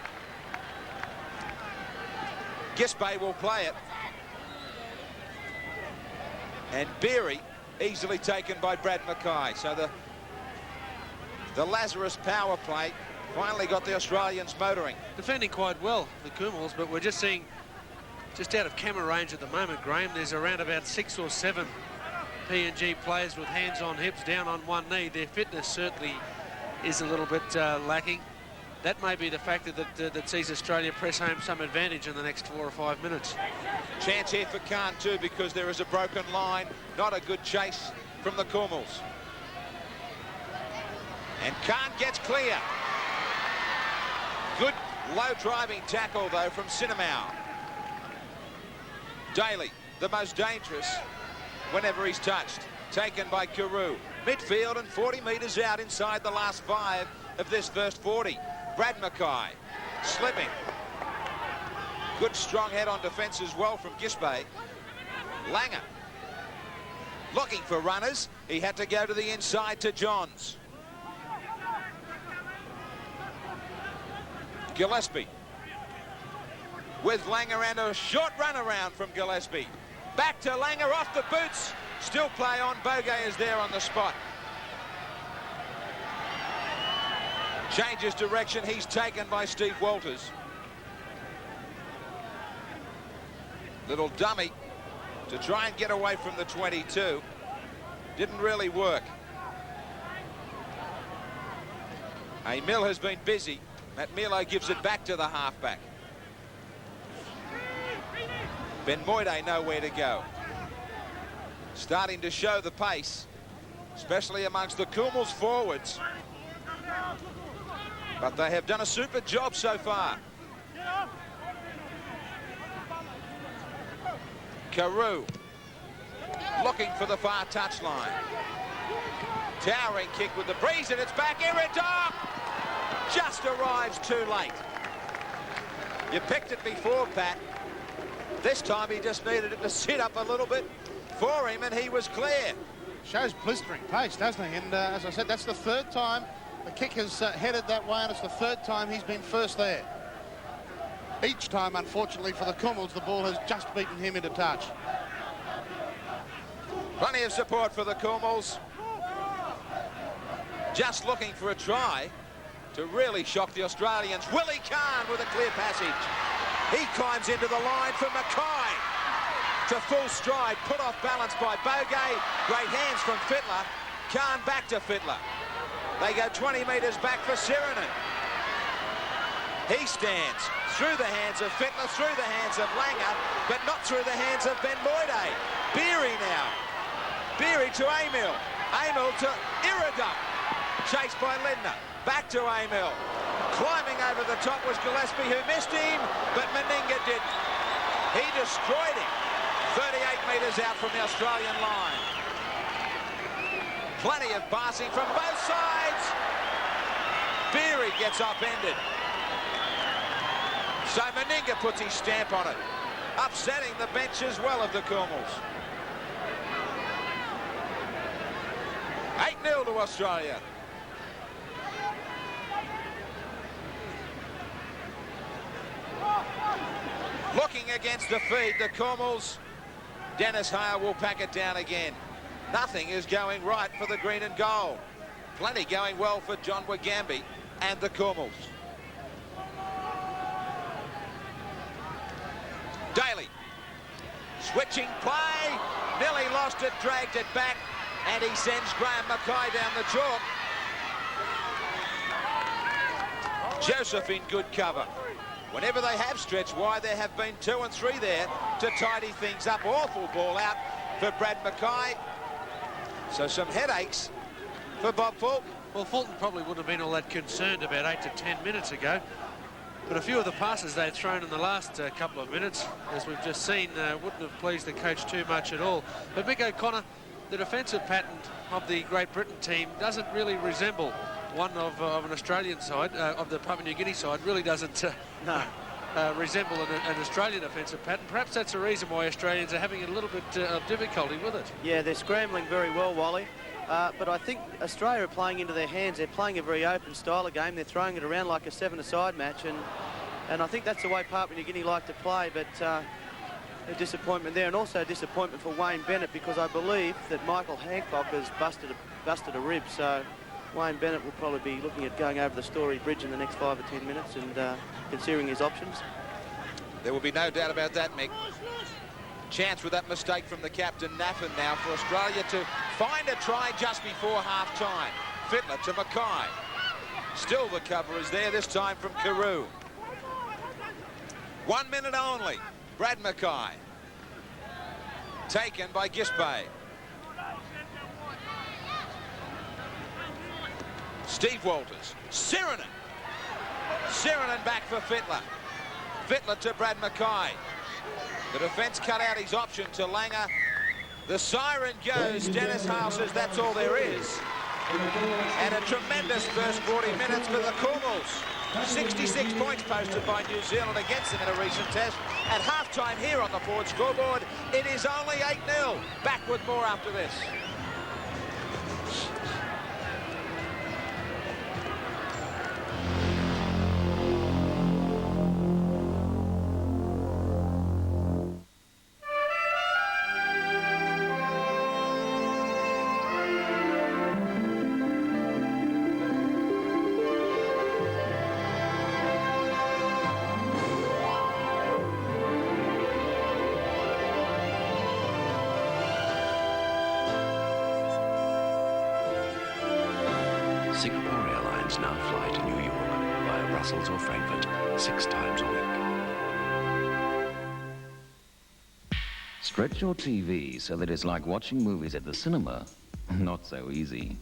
Gisbay will play it. And Beery easily taken by Brad Mackay. So the Lazarus power play finally got the Australians motoring. Defending quite well, the Kumals, but we're just seeing, just out of camera range at the moment, Graham, there's around about 6 or 7 PNG players with hands on hips, down on one knee. Their fitness certainly is a little bit lacking. That may be the factor that sees Australia press home some advantage in the next 4 or 5 minutes. Chance here for Khan too, because there is a broken line. Not a good chase from the Kumals. And Khan gets clear. Good low driving tackle though from Sinamau. Daly, the most dangerous whenever he's touched. Taken by Carew. Midfield and 40 metres out inside the last 5 of this first 40. Brad Mackay slipping. Good strong head on defence as well from Gisbay. Langer looking for runners. He had to go to the inside to Johns. Gillespie with Langer and a short run around from Gillespie. Back to Langer off the boots. Still play on. Bogey is there on the spot. Changes direction. He's taken by Steve Walters. Little dummy to try and get away from the 22. Didn't really work. Emil has been busy. Matt Milo gives it back to the halfback. Ben Moide nowhere to go. Starting to show the pace, especially amongst the Kumals forwards. But they have done a super job so far. Carew looking for the far touchline. Towering kick with the breeze, and it's back. Iridop just arrives too late. You picked it before, Pat. This time he just needed it to sit up a little bit for him, and he was clear. Shows blistering pace, doesn't he? And as I said, that's the 3rd time the kick has headed that way, and it's the 3rd time he's been first there. Each time, unfortunately, for the Kumals, the ball has just beaten him into touch. Plenty of support for the Kumals. Just looking for a try to really shock the Australians. Willie Khan with a clear passage. He climbs into the line for Mackay. To full stride, put off balance by Bogey. Great hands from Fittler. Khan back to Fittler. They go 20 metres back for Sirinen. He stands through the hands of Fittler, through the hands of Langer, but not through the hands of Ben Moide. Beery now. Beery to Emil. Emil to Iridop. Chased by Lindner. Back to Emil. Climbing over the top was Gillespie, who missed him, but Meninga didn't. He destroyed him. 38 metres out from the Australian line. Plenty of passing from both sides. Beery gets upended. So Meninga puts his stamp on it, upsetting the bench as well of the Kumals. 8-0 to Australia. Looking against the feed, the Kumals. Dennis Hale will pack it down again. Nothing is going right for the green and gold. Plenty going well for John Wagambi and the Kumals. Daly. Switching play. Nearly lost it, dragged it back, and he sends Graham Mackay down the chalk. Joseph in good cover. Whenever they have stretched wide, there have been 2 and 3 there to tidy things up. Awful ball out for Brad Mackay. So some headaches for Bob Fulton. Well, Fulton probably wouldn't have been all that concerned about 8 to 10 minutes ago. But a few of the passes they'd thrown in the last couple of minutes, as we've just seen, wouldn't have pleased the coach too much at all. But Mick O'Connor, the defensive pattern of the Great Britain team doesn't really resemble one of an Australian side, of the Papua New Guinea side, really doesn't resemble an Australian offensive pattern. Perhaps that's the reason why Australians are having a little bit of difficulty with it. Yeah, they're scrambling very well, Wally. But I think Australia are playing into their hands. They're playing a very open style of game. They're throwing it around like a 7-a-side match, and I think that's the way Papua New Guinea like to play. But a disappointment there, and also a disappointment for Wayne Bennett, because I believe that Michael Hancock has busted a rib. So Wayne Bennett will probably be looking at going over the Story Bridge in the next 5 or 10 minutes and considering his options. There will be no doubt about that, Mick. Chance with that mistake from the captain, Naffin, now for Australia to find a try just before half-time. Fittler to Mackay. Still the cover is there, this time from Carew. 1 minute only. Brad Mackay. Taken by Gisbey. Steve Walters. Sirinen. Sirinen back for Fittler. Fittler to Brad Mackay. The defence cut out his option to Langer. The siren goes. Dennis Howe says that's all there is. And a tremendous first 40 minutes for the Cornwalls. 66 points posted by New Zealand against them in a recent test. At half-time here on the Ford scoreboard, it is only 8-0. Back with more after this. Singapore Airlines now fly to New York via Brussels or Frankfurt 6 times a week. Stretch your TV so that it's like watching movies at the cinema. Not so easy.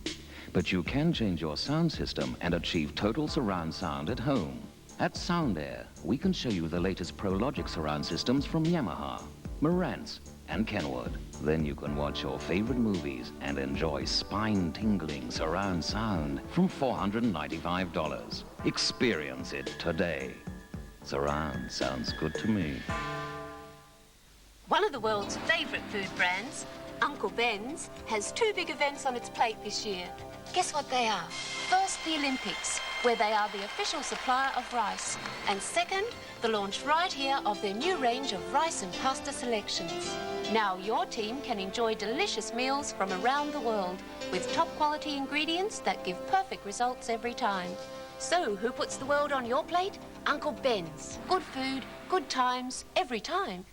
But you can change your sound system and achieve total surround sound at home. At Sound Air, we can show you the latest ProLogic surround systems from Yamaha, Marantz, and Kenwood. Then you can watch your favorite movies and enjoy spine-tingling surround sound from $495. Experience it today. Surround sounds good to me. One of the world's favourite food brands, Uncle Ben's, has 2 big events on its plate this year. Guess what they are? First, the Olympics, where they are the official supplier of rice. And second, the launch right here of their new range of rice and pasta selections. Now your team can enjoy delicious meals from around the world with top quality ingredients that give perfect results every time. So who puts the world on your plate? Uncle Ben's. Good food, good times, every time.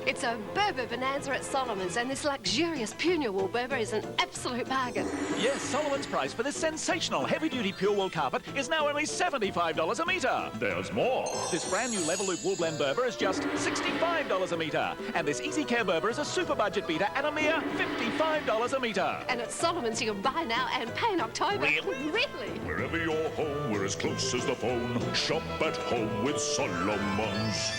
It's a Berber bonanza at Solomon's, and this luxurious Puna wool Berber is an absolute bargain. Yes, Solomon's price for this sensational heavy-duty pure wool carpet is now only $75 a metre. There's more. This brand new level loop wool blend Berber is just $65 a metre. And this Easy Care Berber is a super budget beater at a mere $55 a metre. And at Solomon's you can buy now and pay in October. Really? Really? Wherever you're home, we're as close as the phone. Shop at home with Solomon's.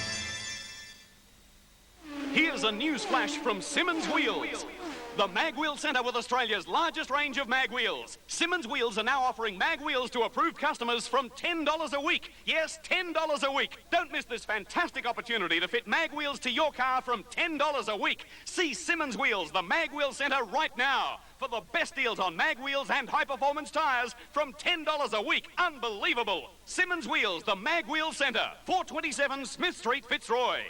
Here's a news flash from Simmons Wheels. The Mag Wheel Centre with Australia's largest range of mag wheels. Simmons Wheels are now offering mag wheels to approved customers from $10 a week. Yes, $10 a week. Don't miss this fantastic opportunity to fit mag wheels to your car from $10 a week. See Simmons Wheels, the Mag Wheel Centre right now for the best deals on mag wheels and high-performance tyres from $10 a week. Unbelievable. Simmons Wheels, the Mag Wheel Centre, 427 Smith Street, Fitzroy.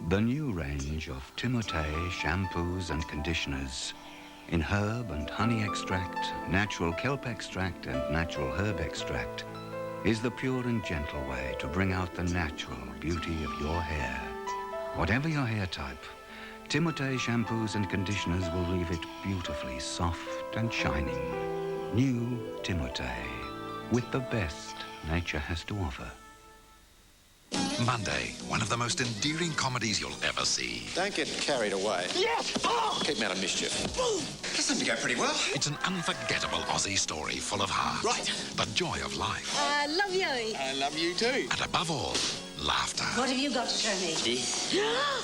The new range of Timotei shampoos and conditioners in herb and honey extract, natural kelp extract and natural herb extract is the pure and gentle way to bring out the natural beauty of your hair. Whatever your hair type, Timotei shampoos and conditioners will leave it beautifully soft and shining. New Timotei, with the best nature has to offer. Monday, one of the most endearing comedies you'll ever see. Don't get carried away. Yes! Oh! Keep 'em out of mischief. That seemed to go pretty well. It's an unforgettable Aussie story full of heart. Right. The joy of life. I love you. I love you too. And above all, laughter. What have you got to show me?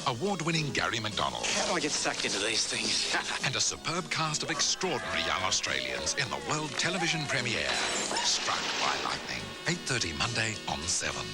Award-winning Gary McDonald. How do I get sucked into these things? And a superb cast of extraordinary young Australians in the world television premiere, Struck by Lightning. 8:30 Monday on 7.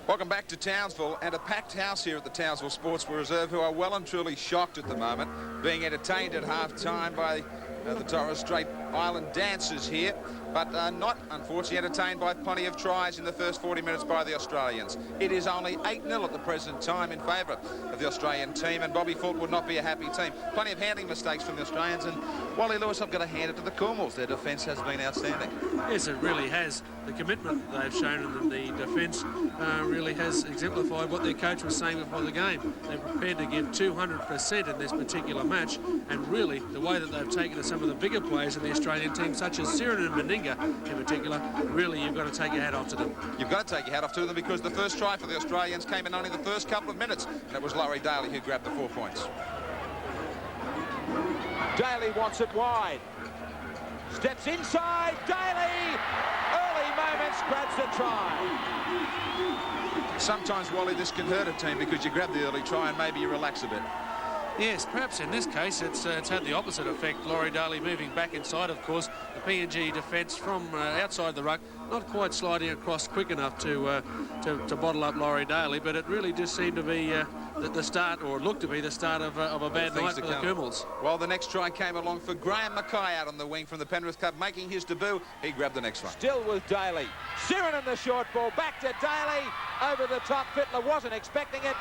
Welcome back to Townsville, and a packed house here at the Townsville Sports Reserve, who are well and truly shocked at the moment, being entertained at half-time by the Torres Strait Island dancers here, but not, unfortunately, entertained by plenty of tries in the first 40 minutes by the Australians. It is only 8-0 at the present time in favour of the Australian team, and Bobby Fulton would not be a happy team. Plenty of handling mistakes from the Australians, and Wally Lewis, I've got to hand it to the Cornwalls. Their defence has been outstanding. Yes, it really has. The commitment they've shown in the defence really has exemplified what their coach was saying before the game. They're prepared to give 200% in this particular match, and really the way that they've taken to some of the bigger players in the Australian team, such as Siren and Meninga in particular, really you've got to take your hat off to them. You've got to take your hat off to them, because the first try for the Australians came in only the first couple of minutes, and it was Laurie Daly who grabbed the 4 points. Daly wants it wide. Steps inside, Daly! Early moments, grabs the try. Sometimes, Wally, this can hurt a team because you grab the early try and maybe you relax a bit. Yes, perhaps in this case it's had the opposite effect. Laurie Daly moving back inside, of course. The PNG defence from outside the ruck, not quite sliding across quick enough to bottle up Laurie Daly, but it really just seemed to be the start, or looked to be the start of a bad night for the Kumals. Well, the next try came along for Graham Mackay out on the wing from the Penrith Club, making his debut. He grabbed the next one. Still with Daly. Siren in the short ball, back to Daly. Over the top, Fittler wasn't expecting it,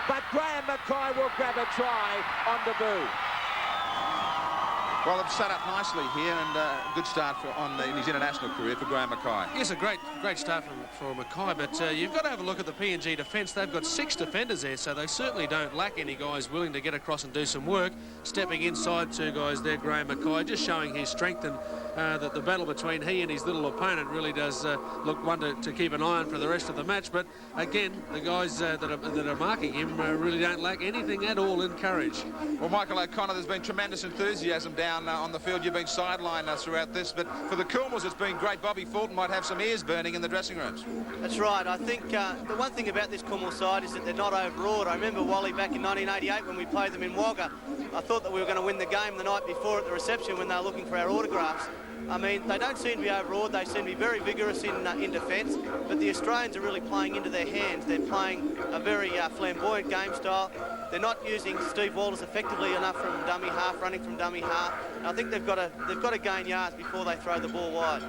but Graham Mackay will grab a try on debut. Well, they've set up nicely here, and a good start in his international career for Graham Mackay. Yes, a great start for Mackay, but you've got to have a look at the PNG defence. They've got 6 defenders there, so they certainly don't lack any guys willing to get across and do some work. Stepping inside 2 guys there, Graham Mackay, just showing his strength, and that the battle between he and his little opponent really does look one to keep an eye on for the rest of the match. But again, the guys that are marking him really don't lack anything at all in courage. Well, Michael O'Connor, there's been tremendous enthusiasm down on the field. You've been sidelined throughout this, but for the Kumals it's been great. Bobby Fulton might have some ears burning in the dressing rooms. That's right. I think the one thing about this Kumul side is that they're not overawed. I remember, Wally, back in 1988 when we played them in Wagga, I thought that we were going to win the game the night before at the reception when they were looking for our autographs. I mean, they don't seem to be overawed. They seem to be very vigorous in defence, but the Australians are really playing into their hands. They're playing a very flamboyant game style. They're not using Steve Walters effectively enough from dummy half, running from dummy half. And I think they've got to gain yards before they throw the ball wide.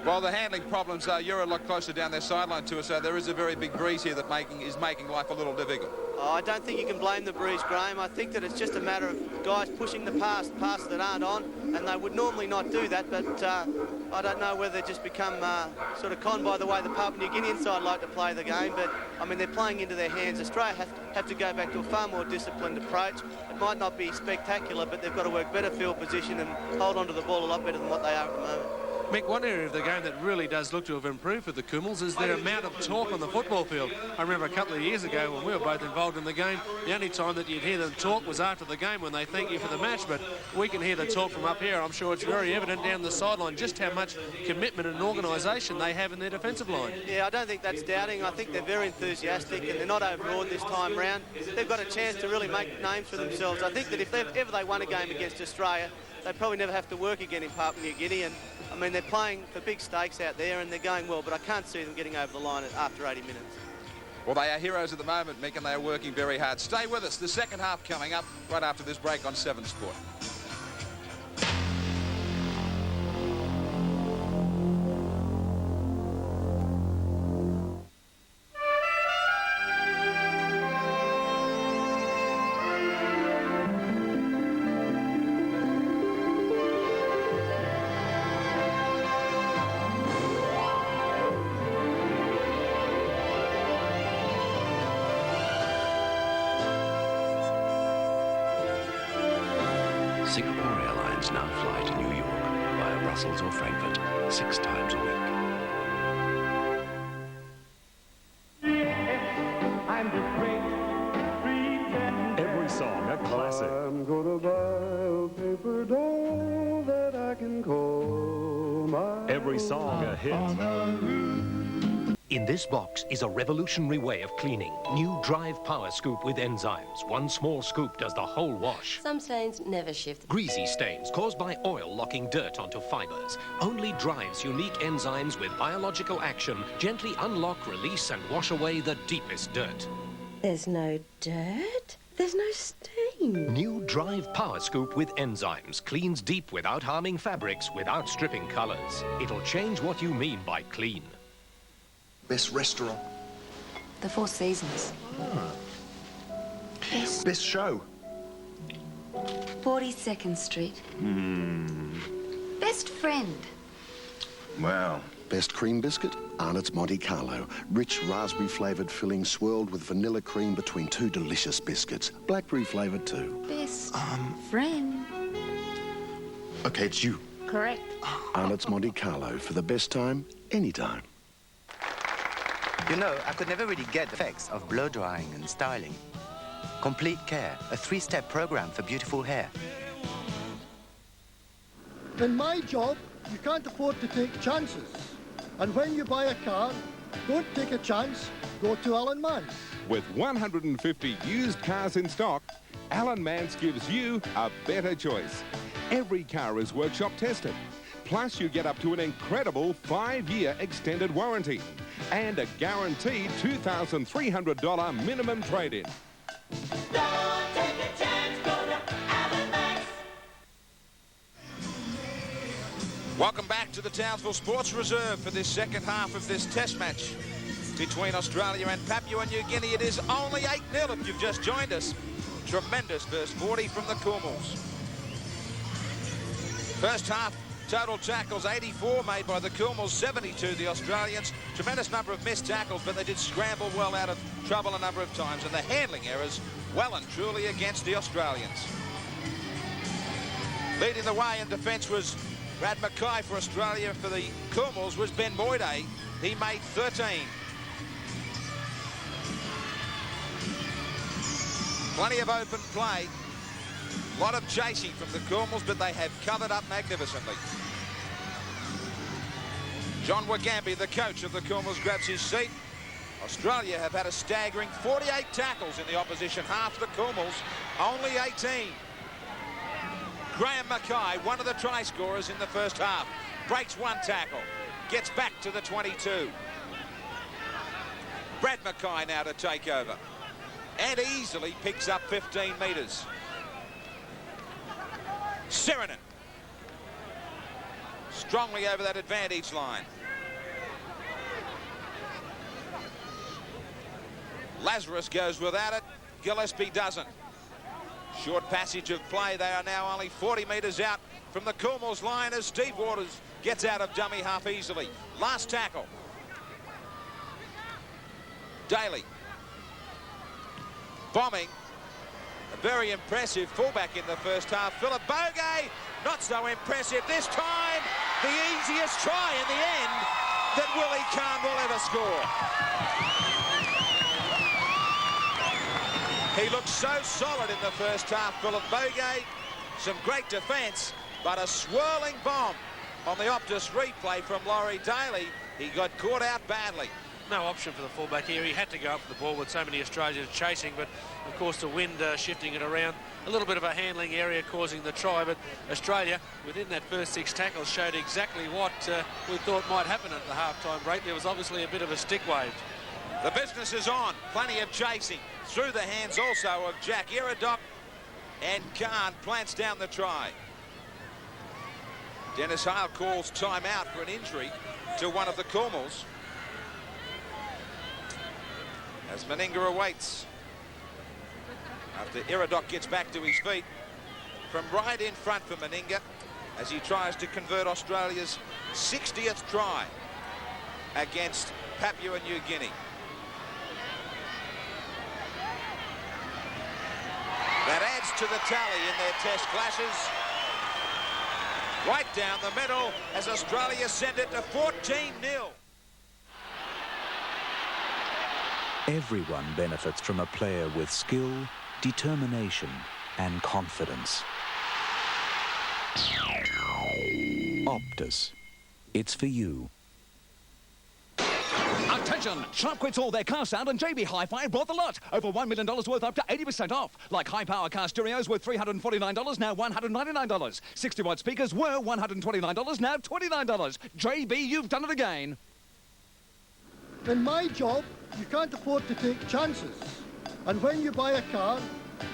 Well, the handling problems, you're a lot closer down their sideline to us, so there is a very big breeze here that is making life a little difficult. Oh, I don't think you can blame the breeze, Graham. I think that it's just a matter of guys pushing the passes that aren't on, and they would normally not do that, but I don't know whether they've just become sort of conned by the way the Papua New Guinean side like to play the game, but I mean, they're playing into their hands. Australia have to go back to a far more disciplined approach. It might not be spectacular, but they've got to work better field position and hold on to the ball a lot better than what they are at the moment. Mick, one area of the game that really does look to have improved for the Kumals is their amount of talk on the football field. I remember a couple of years ago when we were both involved in the game, the only time that you'd hear them talk was after the game when they thank you for the match, but we can hear the talk from up here. I'm sure it's very evident down the sideline just how much commitment and organisation they have in their defensive line. Yeah, I don't think that's doubting. I think they're very enthusiastic and they're not overawed this time round. They've got a chance to really make names for themselves. I think that if ever they won a game against Australia, they probably never have to work again in Papua New Guinea. And I mean, they're playing for big stakes out there and they're going well, but I can't see them getting over the line after 80 minutes. Well, they are heroes at the moment, Mick, and they are working very hard. Stay with us. The second half coming up right after this break on 7 Sport. Singapore Airlines now fly to New York via Brussels or Frankfurt 6 times a week. every song a hit. In this box is a revolutionary way of cleaning. New Drive Power Scoop with enzymes. One small scoop does the whole wash. Some stains never shift. Greasy stains caused by oil locking dirt onto fibers. Only Drive's unique enzymes with biological action gently unlock, release and wash away the deepest dirt. There's no dirt. There's no stain. New Drive Power Scoop with enzymes cleans deep without harming fabrics, without stripping colors. It'll change what you mean by clean. Best restaurant. The Four Seasons. Best show. 42nd Street. Best friend. Wow. Best cream biscuit, Arnott's Monte Carlo. Rich raspberry-flavoured filling swirled with vanilla cream between two delicious biscuits. Blackberry-flavoured too. Best friend. Okay, it's you. Correct. Arnott's Monte Carlo for the best time, anytime. You know, I could never really get the effects of blow drying and styling. Complete Care, a 3-step program for beautiful hair. In my job, you can't afford to take chances. And when you buy a car, don't take a chance, go to Alan Mance. With 150 used cars in stock, Alan Mance gives you a better choice. Every car is workshop tested. Plus, you get up to an incredible 5-year extended warranty and a guaranteed $2,300 minimum trade-in. Don't take a chance, go to Alan Mance. Welcome back to the Townsville Sports Reserve for this second half of this test match between Australia and Papua New Guinea. It is only 8-0 if you've just joined us. Tremendous first 40 from the Kumals. First half, total tackles, 84 made by the Kumals, 72 the Australians. Tremendous number of missed tackles, but they did scramble well out of trouble a number of times. And the handling errors well and truly against the Australians. Leading the way in defence was Brad Mackay for Australia. For the Kumals was Ben Moide. He made 13. Plenty of open play. A lot of chasing from the Kumals, but they have covered up magnificently. John Wagambi, the coach of the Kumals, grabs his seat. Australia have had a staggering 48 tackles in the opposition half. The Kumals, only 18. Graham Mackay, one of the try scorers in the first half, breaks one tackle, gets back to the 22. Brad Mackay now to take over, and easily picks up 15 metres. Sirenen strongly over that advantage line. Lazarus goes without it. Gillespie doesn't. Short passage of play. They are now only 40 metres out from the Kumals line as Steve Waters gets out of dummy half easily. Last tackle. Daly. Bombing. A very impressive fullback in the first half. Philip Bogey, not so impressive this time. The easiest try in the end that Willie Kahn will ever score. He looked so solid in the first half, Philip Bogey. Some great defence, but a swirling bomb on the Optus replay from Laurie Daly. He got caught out badly. No option for the fullback here. He had to go up for the ball with so many Australians chasing, but of course the wind shifting it around. A little bit of a handling area causing the try, but Australia, within that first 6 tackles, showed exactly what we thought might happen at the half-time break. There was obviously a bit of a stick waved. The business is on. Plenty of chasing. Through the hands also of Jack Iridoc, and Kahn plants down the try. Dennis Hale calls timeout for an injury to one of the Kumals. As Meninga awaits after Iridoc gets back to his feet from right in front for Meninga as he tries to convert Australia's 60th try against Papua New Guinea. That adds to the tally in their test clashes. Right down the middle as Australia send it to 14-0. Everyone benefits from a player with skill, determination, and confidence. Optus. It's for you. Attention! Sharp quits all their car sound and JB Hi-Fi brought the lot. Over $1 million worth up to 80% off. Like high-power car stereos worth $349, now $199. 60-watt speakers were $129, now $29. JB, you've done it again. In my job, you can't afford to take chances. And when you buy a car,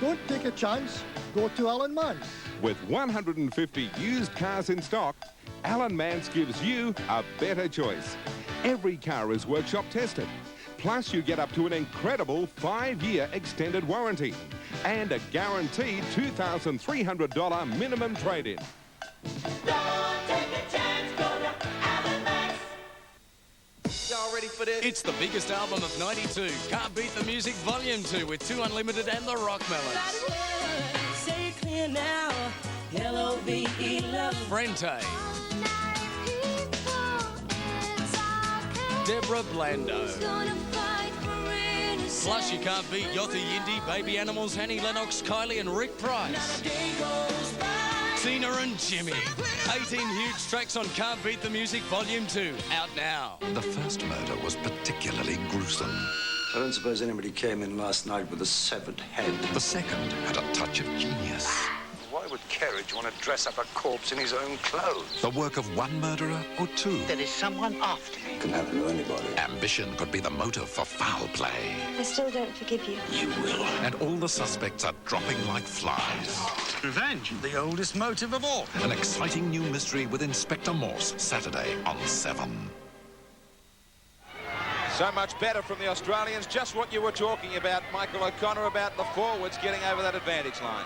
don't take a chance, go to Alan Mans. With 150 used cars in stock, Alan Mans gives you a better choice. Every car is workshop tested. Plus, you get up to an incredible 5-year extended warranty and a guaranteed $2,300 minimum trade-in. Don't take a chance, go to Alan Mans. Y'all ready for this? It's the biggest album of 92. Can't Beat the Music Volume 2 with 2 Unlimited and the Rock Melons. Say it clear now, L-O-V-E love. Frente. Deborah Blando. Plus, you can't beat Yothu Yindi, Baby Animals, Annie Lennox, Kylie and Rick Price. Tina and Jimmy. 18 huge tracks on Can't Beat the Music Volume 2. Out now. The first murder was particularly gruesome. I don't suppose anybody came in last night with a severed head. The second had a touch of genius. Why would Kerridge want to dress up a corpse in his own clothes? The work of one murderer or two. There is someone after me. Can happen to anybody. Ambition could be the motive for foul play. I still don't forgive you. You will. And all the suspects are dropping like flies. Revenge, the oldest motive of all. An exciting new mystery with Inspector Morse, Saturday on 7. So much better from the Australians. Just what you were talking about, Michael O'Connor, about the forwards getting over that advantage line.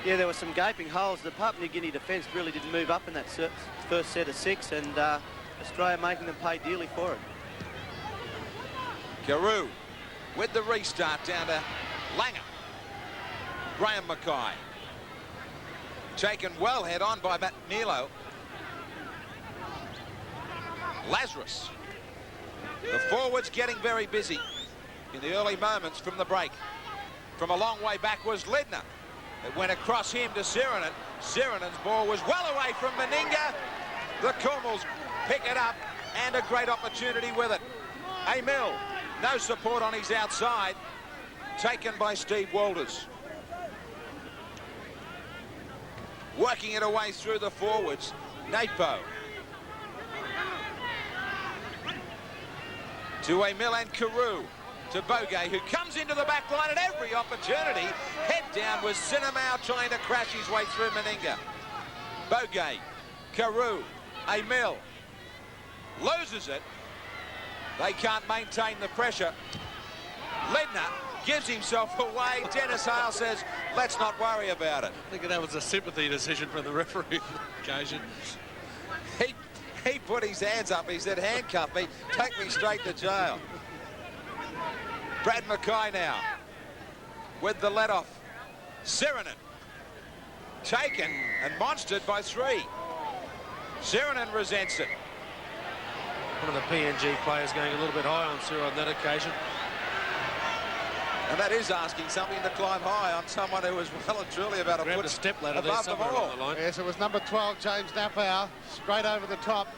Yeah, there were some gaping holes. The Papua New Guinea defence really didn't move up in that first set of 6, and Australia making them pay dearly for it. Carew with the restart down to Langer. Graham Mackay. Taken well head on by Matt Milo. Lazarus. The forwards getting very busy in the early moments from the break. From a long way back was Lidner. It went across him to Sirinen. Sirinen's ball was well away from Meninga. The Kumals pick it up and a great opportunity with it. Emil, no support on his outside. Taken by Steve Walters. Working it away through the forwards. Napo. To Emil and Carew. To Bogey, who comes into the back line at every opportunity. Head down was Sinemau trying to crash his way through Meninga. Bogey, Carew, Emil loses it. They can't maintain the pressure. Lidner gives himself away. Dennis Hale says, let's not worry about it. I think that was a sympathy decision from the referee on occasion. He put his hands up. He said, handcuff me, take me straight to jail. Brad Mackay now with the let-off. Sirinen taken and monstered by 3. Sirinen resents it. One of the PNG players going a little bit high on Sirinen on that occasion. And that is asking something to climb high on someone who was well and truly about a foot step ladder above there them all. on the line. Yes, it was number 12, James Nappau, straight over the top.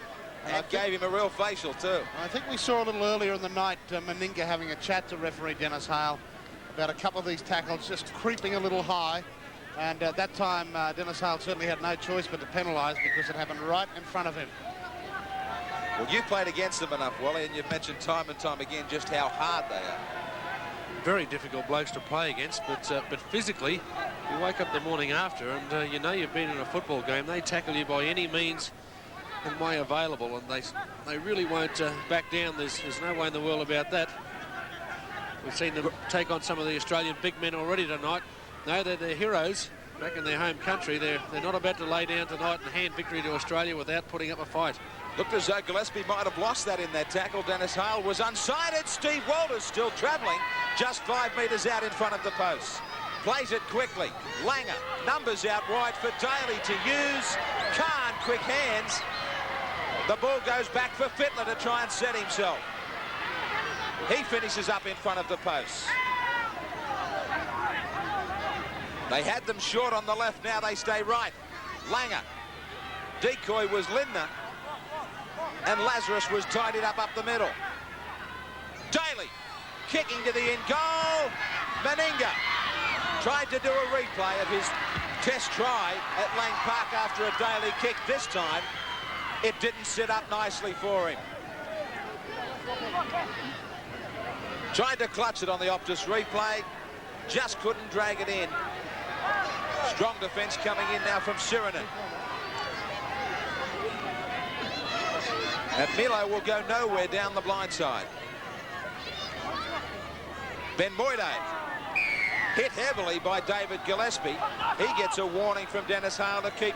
And gave him a real facial too. I think we saw a little earlier in the night Meninga having a chat to referee Dennis Hale about a couple of these tackles just creeping a little high. And at that time, Dennis Hale certainly had no choice but to penalise because it happened right in front of him. Well, you played against them enough, Wally, and you've mentioned time and time again just how hard they are. Very difficult blokes to play against, but physically, you wake up the morning after and you know you've been in a football game. They tackle you by any means and way available, and they really won't back down. There's no way in the world about that. We've seen them take on some of the Australian big men already tonight. No, they're heroes back in their home country. They're not about to lay down tonight and hand victory to Australia without putting up a fight. Looked as though Gillespie might have lost that in that tackle. Dennis Hale was unsighted. Steve Walters still travelling just 5 metres out in front of the post. Plays it quickly. Langer, numbers out wide for Daly to use. Khan, quick hands. The ball goes back for Fittler to try and set himself. He finishes up in front of the post. They had them short on the left, now they stay right. Langer. Decoy was Lindner. And Lazarus was tidied up the middle. Daly kicking to the in goal. Meninga tried to do a replay of his test try at Lang Park after a Daly kick. This time, it didn't sit up nicely for him. Tried to clutch it on the Optus replay, just couldn't drag it in. Strong defence coming in now from Sirinen. And Milo will go nowhere down the blind side. Ben Moide hit heavily by David Gillespie. He gets a warning from Dennis Hale to keep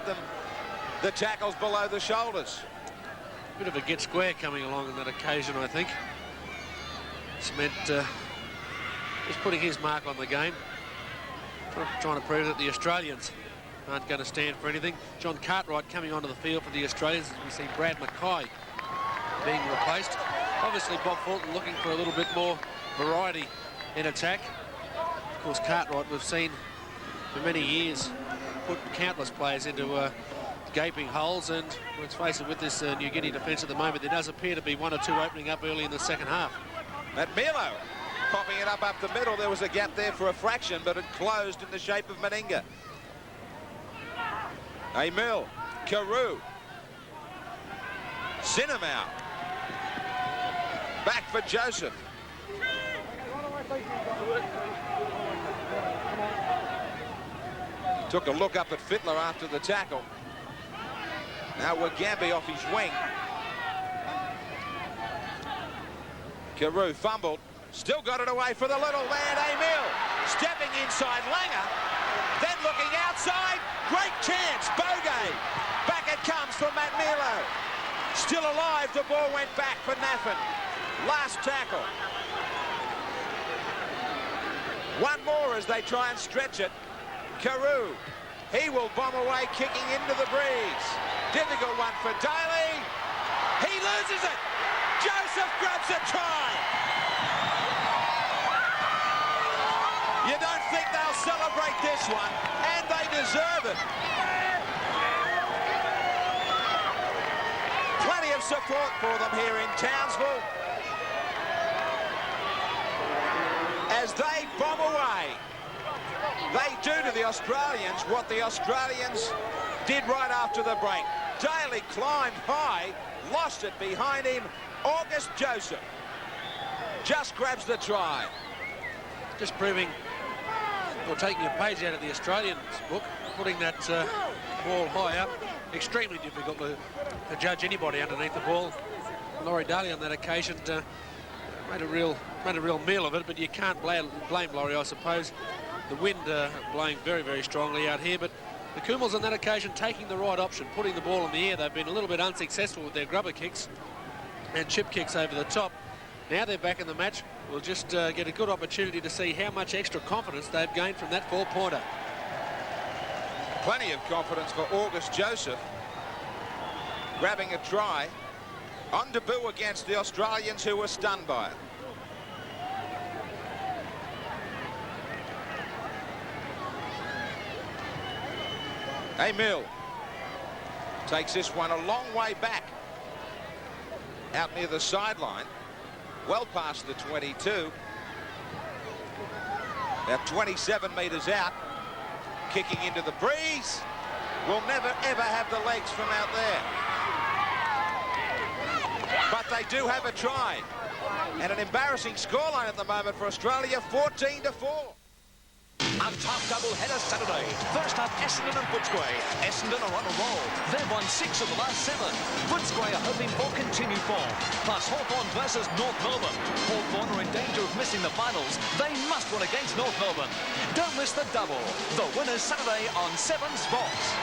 the tackles below the shoulders. Bit of a get square coming along on that occasion, I think. It's meant just putting his mark on the game. Trying to prove that the Australians aren't going to stand for anything. John Cartwright coming onto the field for the Australians as we see Brad Mackay being replaced. Obviously Bob Fulton looking for a little bit more variety in attack. Of course, Cartwright we've seen for many years put countless players into gaping holes, and let's face it, with this New Guinea defence at the moment, there does appear to be one or two opening up early in the second half. And Milo popping it up the middle. There was a gap there for a fraction, but it closed in the shape of Meninga. Emil, Carew, Sinamau, back for Joseph. Took a look up at Fittler after the tackle. Now Wagambi off his wing. Carew fumbled. Still got it away for the little man, Emil. Stepping inside Langer. Then looking outside. Great chance. Bogey. Back it comes from Matt Milo. Still alive. The ball went back for Naffin. Last tackle. One more as they try and stretch it. Carew. He will bomb away, kicking into the breeze. Difficult one for Daly. He loses it. Joseph grabs a try. You don't think they'll celebrate this one, and they deserve it. Plenty of support for them here in Townsville as they bomb away. They do to the Australians what the Australians did right after the break. Daly climbed high, lost it behind him. August Joseph just grabs the try. Just proving, or taking a page out of the Australians book, putting that ball high up. Extremely difficult to judge anybody underneath the ball. Laurie Daly on that occasion made a real meal of it, but you can't blame Laurie, I suppose. The wind blowing very, very strongly out here, but the Kumals on that occasion taking the right option, putting the ball in the air. They've been a little bit unsuccessful with their grubber kicks and chip kicks over the top. Now they're back in the match. We'll just get a good opportunity to see how much extra confidence they've gained from that four-pointer. Plenty of confidence for August Joseph, grabbing a try on debut against the Australians, who were stunned by it. Emil takes this one a long way back, out near the sideline, well past the 22. About 27 metres out, kicking into the breeze. Will never, ever have the legs from out there. But they do have a try. And an embarrassing scoreline at the moment for Australia, 14-4. A tough double-header Saturday. First up, Essendon and Footscray. Essendon are on a roll. They've won 6 of the last 7. Footscray are hoping for continued form. Plus Hawthorn versus North Melbourne. Hawthorn are in danger of missing the finals. They must win against North Melbourne. Don't miss the double. The winner's Saturday on 7 Sports.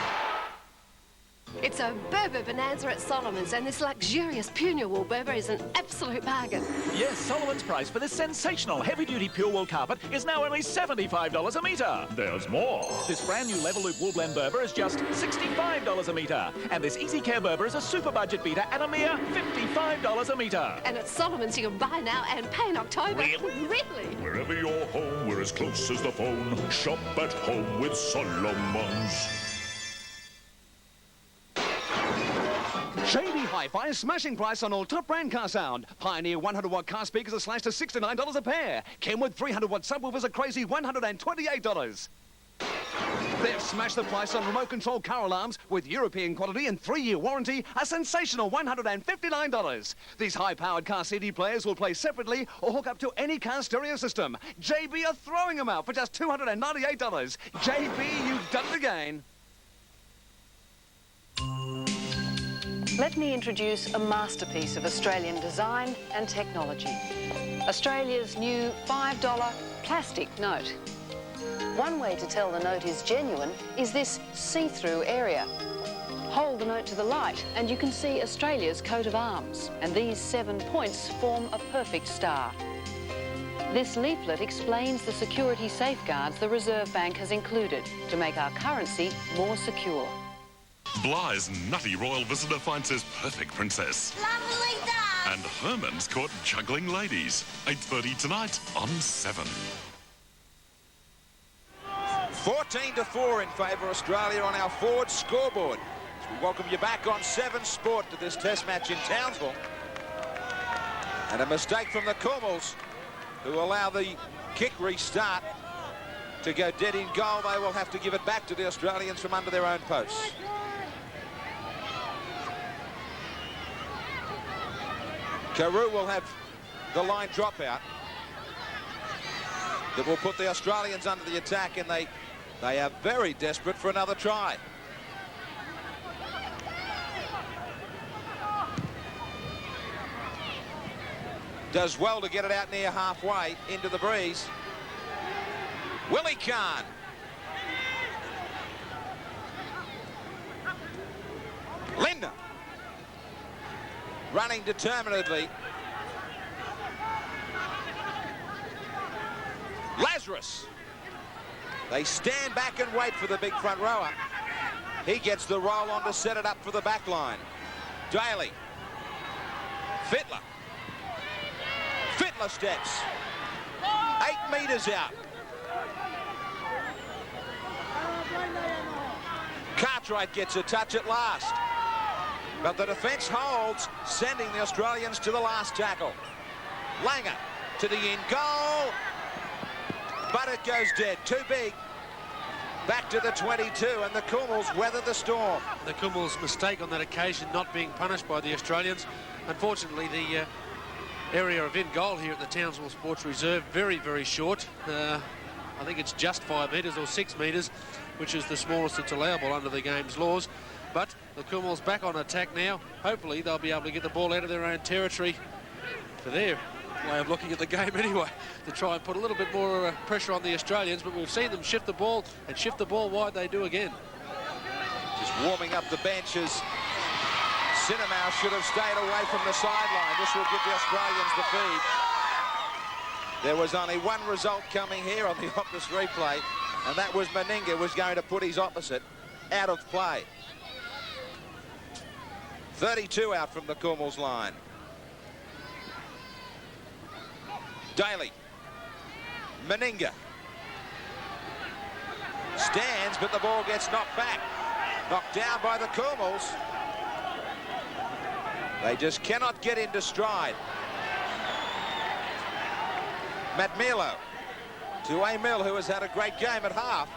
It's a Berber bonanza at Solomon's, and this luxurious Pune wool Berber is an absolute bargain. Yes, Solomon's price for this sensational heavy-duty pure wool carpet is now only $75 a metre. There's more. This brand new Level Loop wool blend Berber is just $65 a metre. And this Easy Care Berber is a super budget beater at a mere $55 a metre. And at Solomon's you can buy now and pay in October. Really? Wherever you're home, we're as close as the phone. Shop at home with Solomon's. Shady Hi-Fi Price, smashing price on all top brand car sound. Pioneer 100-watt car speakers are slashed to $69 a pair. Kenwood 300-watt subwoofers are crazy $128. They've smashed the price on remote control car alarms with European quality and 3-year warranty, a sensational $159. These high-powered car CD players will play separately or hook up to any car stereo system. JB are throwing them out for just $298. JB, you've done it again. Let me introduce a masterpiece of Australian design and technology. Australia's new $5 plastic note. One way to tell the note is genuine is this see-through area. Hold the note to the light and you can see Australia's coat of arms, and these 7 points form a perfect star. This leaflet explains the security safeguards the Reserve Bank has included to make our currency more secure. Bly's nutty royal visitor finds his perfect princess. Lovely dog. And Herman's caught juggling ladies. 8:30 tonight on 7. 14-4 in favour of Australia on our Ford scoreboard. So we welcome you back on 7 Sport to this test match in Townsville. And a mistake from the Kumals, who allow the kick restart to go dead in goal. They will have to give it back to the Australians from under their own posts. Carew will have the line drop out. That will put the Australians under the attack, and they are very desperate for another try. Does well to get it out near halfway into the breeze. Willie Kahn. Linda. Running determinedly. Lazarus. They stand back and wait for the big front rower. He gets the roll on to set it up for the back line. Daly. Fittler. Fittler steps. 8 metres out. Cartwright gets a touch at last. But the defence holds, sending the Australians to the last tackle. Langer to the in goal. But it goes dead. Too big. Back to the 22, and the Kumals weather the storm. The Kumals' mistake on that occasion not being punished by the Australians. Unfortunately, the area of in goal here at the Townsville Sports Reserve, very, very short. I think it's just 5 metres or 6 metres, which is the smallest that's allowable under the game's laws. But the Kumals back on attack now. Hopefully they'll be able to get the ball out of their own territory for their way of looking at the game anyway, to try and put a little bit more pressure on the Australians. But we've seen them shift the ball, and shift the ball wide they do again. Just warming up the benches. Cinemau should have stayed away from the sideline. This will give the Australians the feed. There was only one result coming here on the Optus replay, and that was Meninga was going to put his opposite out of play. 32 out from the Kumals line. Daly. Meninga. Stands, but the ball gets knocked back. Knocked down by the Kumals. They just cannot get into stride. Matt Milo to Emil, who has had a great game at half.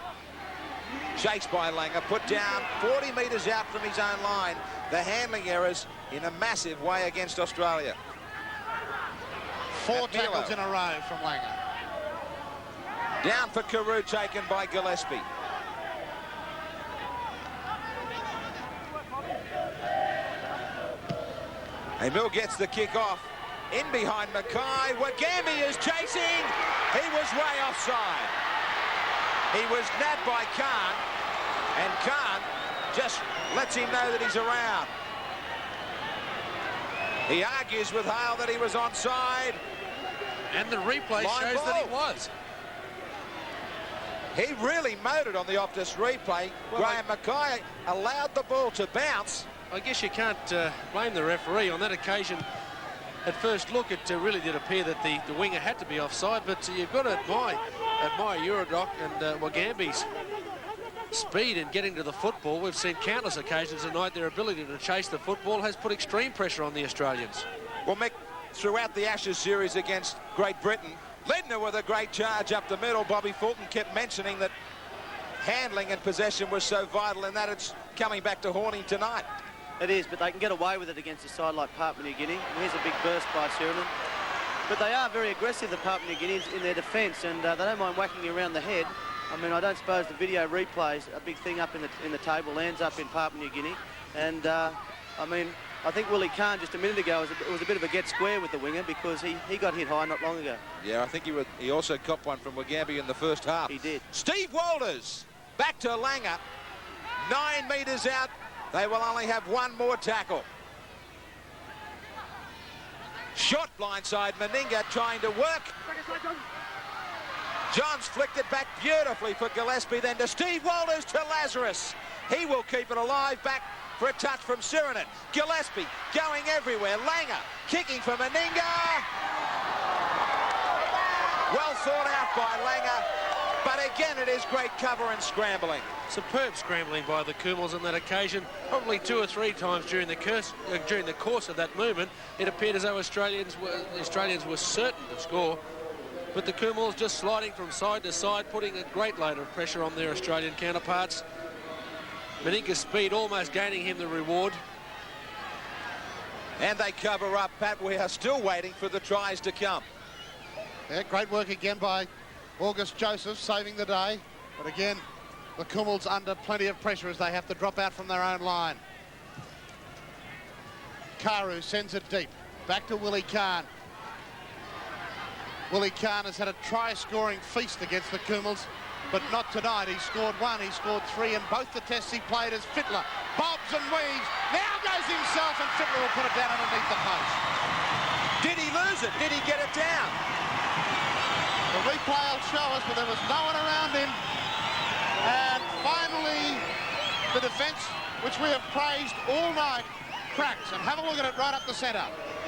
Chased by Langer, put down 40 metres out from his own line. The handling errors in a massive way against Australia. 4 tackles in a row from Langer. Down for Carew, taken by Gillespie. Emil gets the kick off. In behind Mackay. Wagambi is chasing. He was way offside. He was nabbed by Kahn, and Kahn just lets him know that he's around. He argues with Hale that he was onside. And the replay shows that he was. He really motored on the Optus replay. Well, Graham Mackay allowed the ball to bounce. I guess you can't blame the referee. On that occasion, at first look, it really did appear that the winger had to be offside, but you've got to admire Eurodoc and Wagambi's speed in getting to the football. We've seen countless occasions tonight their ability to chase the football has put extreme pressure on the Australians. Well, Mick, throughout the Ashes series against Great Britain, Ledner with a great charge up the middle. Bobby Fulton kept mentioning that handling and possession was so vital, and that it's coming back to haunt him tonight. It is, but they can get away with it against a side like Papua New Guinea. And here's a big burst by Sheridan. But they are very aggressive, the Papua New Guineans, in their defence, and they don't mind whacking you around the head. I mean, I don't suppose the video replays a big thing up in the table, lands up in Papua New Guinea. And, I mean, I think Willie Khan just a minute ago was a bit of a get square with the winger because he got hit high not long ago. Yeah, I think he also copped one from Wagambi in the first half. He did. Steve Walters back to Langer. 9 metres out. They will only have one more tackle. Shot blindside. Meninga trying to work. Johns flicked it back beautifully for Gillespie. Then to Steve Walters to Lazarus. He will keep it alive. Back for a touch from Sirinen. Gillespie going everywhere. Langer kicking for Meninga. Well thought out by Langer. But again, it is great cover and scrambling. Superb scrambling by the Kumals on that occasion. Probably 2 or 3 times during the course of that movement, it appeared as though the Australians were certain to score. But the Kumals just sliding from side to side, putting a great load of pressure on their Australian counterparts. Meninga's speed almost gaining him the reward. And they cover up, Pat. We are still waiting for the tries to come. Yeah, great work again by August Joseph, saving the day. But again, the Kumals under plenty of pressure as they have to drop out from their own line. Karu sends it deep. Back to Willie Khan. Willie Khan has had a try-scoring feast against the Kumals, but not tonight. He scored 1, he scored 3, and both the tests he played as Fittler bobs and weaves. Now goes himself, and Fittler will put it down underneath the post. Did he lose it? Did he get it down? The replay will show us, but there was no one around him. And finally, the defence, which we have praised all night, cracks. And have a look at it right up the centre.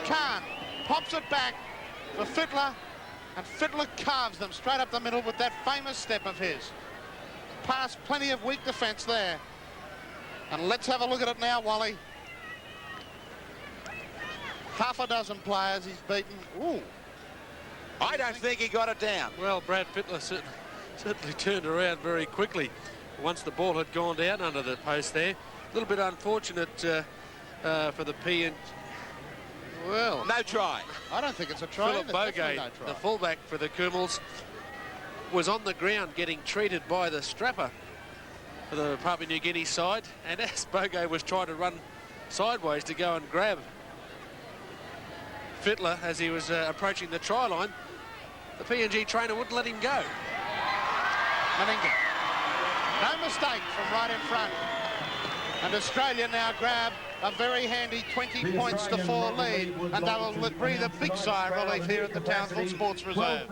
Khan pops it back for Fittler, and Fittler carves them straight up the middle with that famous step of his. Past plenty of weak defence there. And let's have a look at it now, Wally. Half a dozen players he's beaten. Ooh. I don't think he got it down. Well, Brad Fittler certainly turned around very quickly once the ball had gone down under the post there. A little bit unfortunate for the PNG. Well, no try. I don't think it's a try. Philip Bogay, no try. The fullback for the Kumals, was on the ground getting treated by the strapper for the Papua New Guinea side, and as Bogay was trying to run sideways to go and grab Fittler as he was approaching the try line, the PNG trainer wouldn't let him go. Meninga. No mistake from right in front. And Australia now grab a very handy 20 points to 4 lead, and they will breathe a big sigh of relief here at the Townsville Sports Reserve.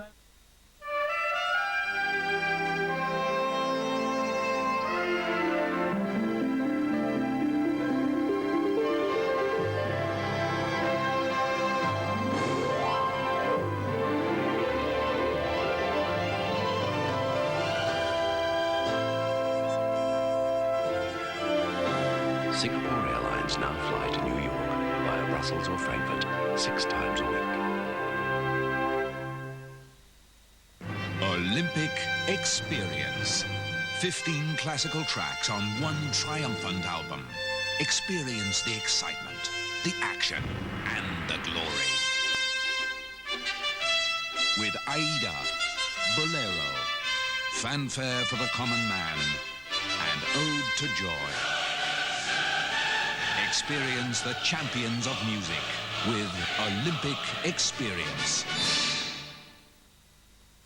Singapore Airlines now fly to New York via Brussels or Frankfurt 6 times a week. Olympic Experience. 15 classical tracks on one triumphant album. Experience the excitement, the action, and the glory. With Aida, Bolero, Fanfare for the Common Man, and Ode to Joy. Experience the champions of music with Olympic Experience.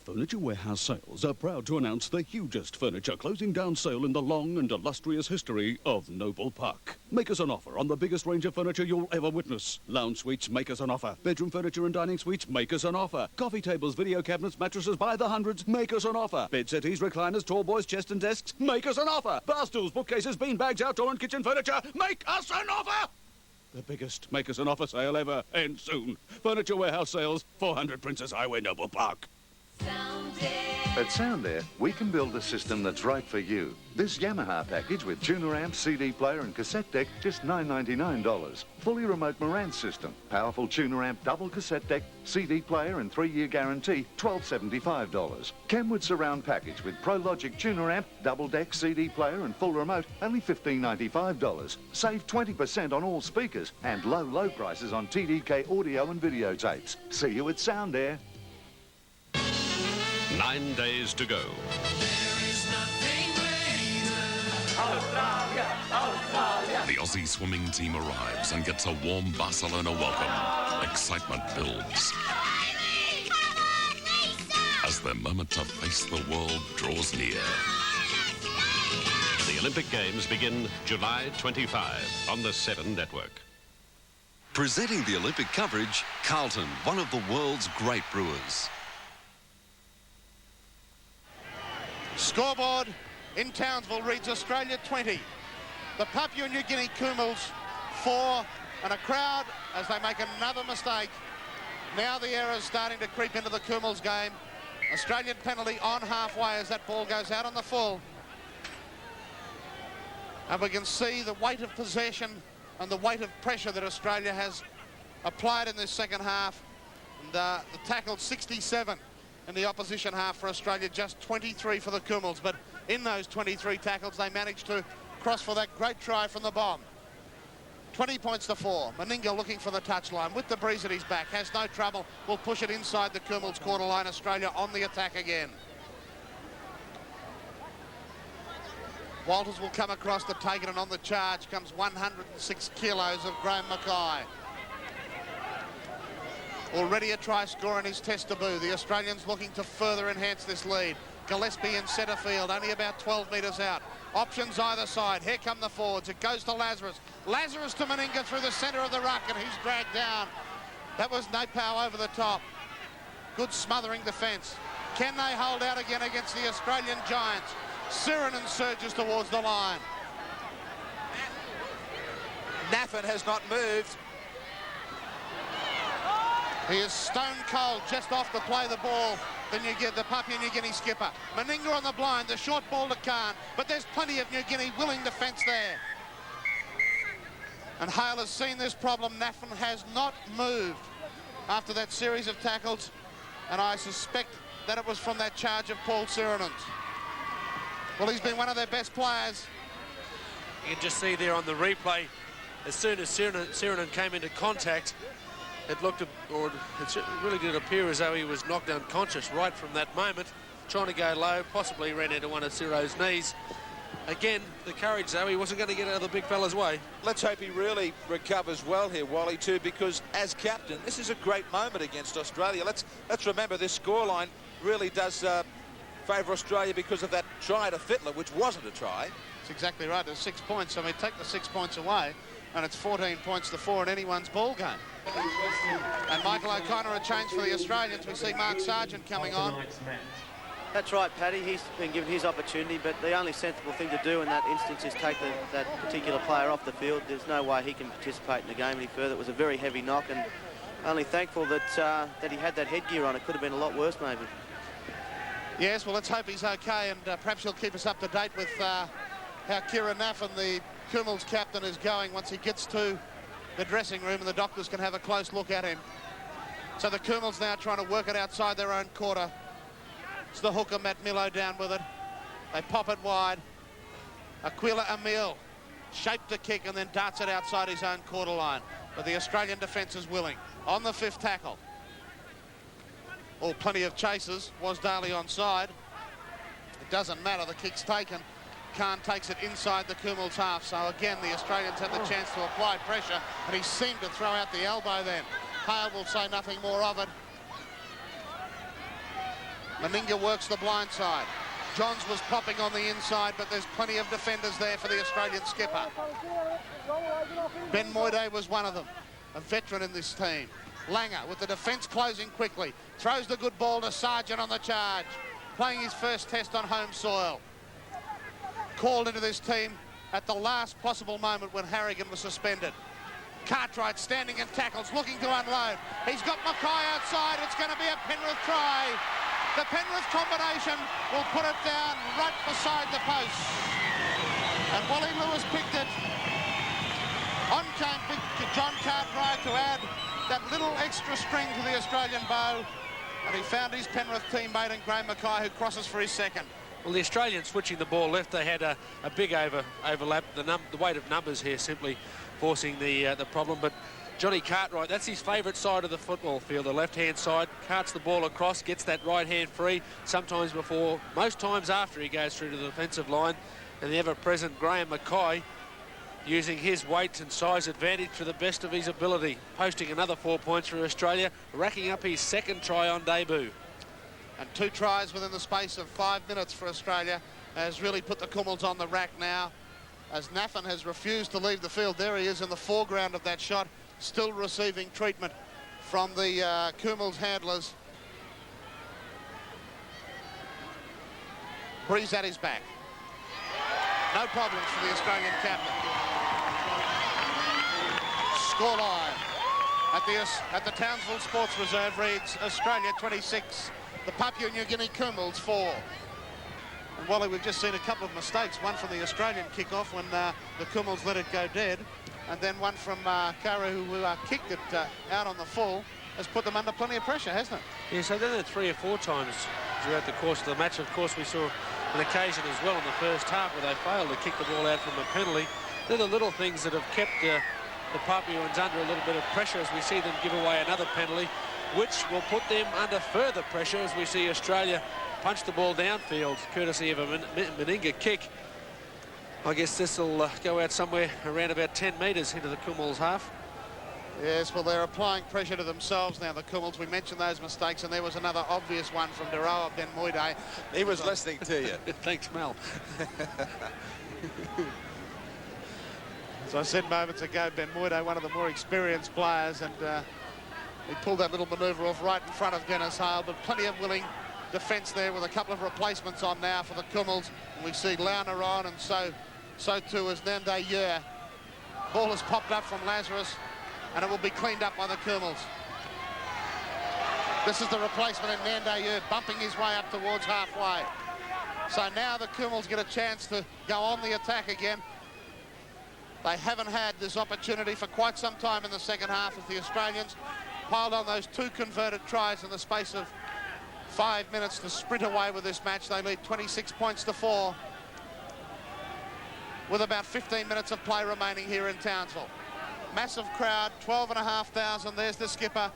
Furniture Warehouse Sales are proud to announce the hugest furniture closing down sale in the long and illustrious history of Noble Park. Make us an offer on the biggest range of furniture you'll ever witness. Lounge suites, make us an offer. Bedroom furniture and dining suites, make us an offer. Coffee tables, video cabinets, mattresses by the hundreds, make us an offer. Bed settees, recliners, tall boys, chest and desks, make us an offer. Bar stools, bookcases, bean bags, outdoor and kitchen furniture, make us an offer! The biggest make us an offer sale ever ends soon. Furniture Warehouse Sales, 400 Princess Highway, Noble Park. Someday At Soundair, we can build a system that's right for you. This Yamaha package with tuner amp, CD player and cassette deck, just $999. Fully remote Marantz system, powerful tuner amp, double cassette deck, CD player and 3-year guarantee, $1275. Kenwood surround package with ProLogic tuner amp, double deck, CD player and full remote, only $1595. Save 20% on all speakers and low prices on TDK audio and videotapes. See you at Soundair. 9 days to go. The Aussie swimming team arrives and gets a warm Barcelona welcome. Excitement builds as their moment to face the world draws near. The Olympic Games begin July 25 on the 7 network. Presenting the Olympic coverage, Carlton, one of the world's great brewers. Scoreboard in Townsville reads Australia 20. The Papua New Guinea Kumals 4, and a crowd as they make another mistake. Now the error's starting to creep into the Kumals game. Australian penalty on halfway as that ball goes out on the full. And we can see the weight of possession and the weight of pressure that Australia has applied in this second half. And the tackle 67 in the opposition half for Australia, just 23 for the Kumals. But in those 23 tackles, they managed to cross for that great try from the bomb. 20 points to 4. Meninga looking for the touchline with the breeze at his back. Has no trouble. Will push it inside the Kumals quarter line. Australia on the attack again. Walters will come across to take it, and on the charge comes 106 kilos of Graham Mackay. Already a try score in his test debut. The Australians looking to further enhance this lead. Gillespie in centre field, only about 12 metres out. Options either side. Here come the forwards. It goes to Lazarus. Lazarus to Meninga through the centre of the ruck, and he's dragged down. That was Napau over the top. Good smothering defence. Can they hold out again against the Australian Giants? Sirinen surges towards the line. Naffin has not moved. He is stone cold just off to play the ball. Then you get the Papua New Guinea skipper. Meninga on the blind, the short ball to Khan. But there's plenty of New Guinea willing defence there. And Hale has seen this problem. Naffin has not moved after that series of tackles. And I suspect that it was from that charge of Paul Sirinen's. Well, he's been one of their best players. You can just see there on the replay, as soon as Sirinen came into contact, it looked, or it really did appear as though he was knocked unconscious right from that moment, trying to go low, possibly ran into one of Siro's knees. Again, the courage though, he wasn't going to get out of the big fella's way. Let's hope he really recovers well here, Wally, too, because as captain, this is a great moment against Australia. Let's remember this scoreline really does favour Australia because of that try to Fittler, which wasn't a try. That's exactly right. There's 6 points. I mean, take the 6 points away, and it's 14 points to 4 in anyone's ball game. And Michael O'Connor a change for the Australians. We see Mark Sargent coming on. That's right, Paddy. He's been given his opportunity, but the only sensible thing to do in that instance is take that particular player off the field. There's no way he can participate in the game any further. It was a very heavy knock, and only thankful that that he had that headgear on. It could have been a lot worse, maybe. Yes, well, let's hope he's okay, and perhaps he'll keep us up to date with how Kieran Naffin, the Kumals captain, is going once he gets to the dressing room and the doctors can have a close look at him. So the Kumals now trying to work it outside their own quarter. It's the hooker, Matt Milo, down with it. They pop it wide. Aquila Emil shaped the kick and then darts it outside his own quarter line. But the Australian defence is willing. On the 5th tackle. Oh, plenty of chases. Was Daly onside? It doesn't matter. The kick's taken. Khan takes it inside the Kumals half. So again, the Australians had the chance to apply pressure, and he seemed to throw out the elbow then. Hale will say nothing more of it. Meninga works the blind side. Johns was popping on the inside, but there's plenty of defenders there for the Australian skipper. Ben Moide was one of them, a veteran in this team. Langer with the defence closing quickly. Throws the good ball to Sargent on the charge. Playing his first test on home soil. Called into this team at the last possible moment when Harrigan was suspended. Cartwright standing in tackles, looking to unload. He's got Mackay outside. It's going to be a Penrith try. The Penrith combination will put it down right beside the post. And Wally Lewis picked it. On came big John Cartwright to add that little extra string to the Australian bow. And he found his Penrith teammate in Graham Mackay, who crosses for his second. Well, the Australians switching the ball left, they had a big overlap. The weight of numbers here simply forcing the problem. But Johnny Cartwright, that's his favourite side of the football field, the left-hand side, carts the ball across, gets that right hand free, sometimes before, most times after he goes through to the defensive line. And the ever-present Graham Mackay using his weight and size advantage to the best of his ability, posting another 4 points for Australia, racking up his second try on debut. And 2 tries within the space of 5 minutes for Australia has really put the Kumuls on the rack now, as Naffin has refused to leave the field. There he is in the foreground of that shot, still receiving treatment from the Kumuls handlers. Breeze at his back. No problems for the Australian captain. Scoreline at the Townsville Sports Reserve reads Australia 26, the Papua New Guinea Kumuls 4. And Wally, we've just seen a couple of mistakes. One from the Australian kick-off when the Kumuls let it go dead, and then one from Kara, who kicked it out on the full, has put them under plenty of pressure, hasn't it? Yeah, so they're 3 or 4 times throughout the course of the match. Of course, we saw an occasion as well in the first half where they failed to kick the ball out from a penalty. They're the little things that have kept the Papuans under a little bit of pressure as we see them give away another penalty, which will put them under further pressure as we see Australia punch the ball downfield, courtesy of a Meninga kick. I guess this will go out somewhere around about 10 metres into the Kumuls half. Yes, well, they're applying pressure to themselves now, the Kumuls. We mentioned those mistakes, and there was another obvious one from Darawa Ben Moide. He was listening to you. Thanks, Mel. As I said moments ago, Ben Moide, one of the more experienced players, and he pulled that little manoeuvre off right in front of Dennis Hale, but plenty of willing defence there with a couple of replacements on now for the Kumuls. And we see Launer on, and so too is Nande Yer. Ball has popped up from Lazarus, and it will be cleaned up by the Kumuls. This is the replacement in Nande Yer, bumping his way up towards halfway. So now the Kumuls get a chance to go on the attack again. They haven't had this opportunity for quite some time in the second half as the Australians piled on those 2 converted tries in the space of 5 minutes to sprint away with this match. They lead 26 points to 4 with about 15 minutes of play remaining here in Townsville. Massive crowd, 12,500. There's the skipper,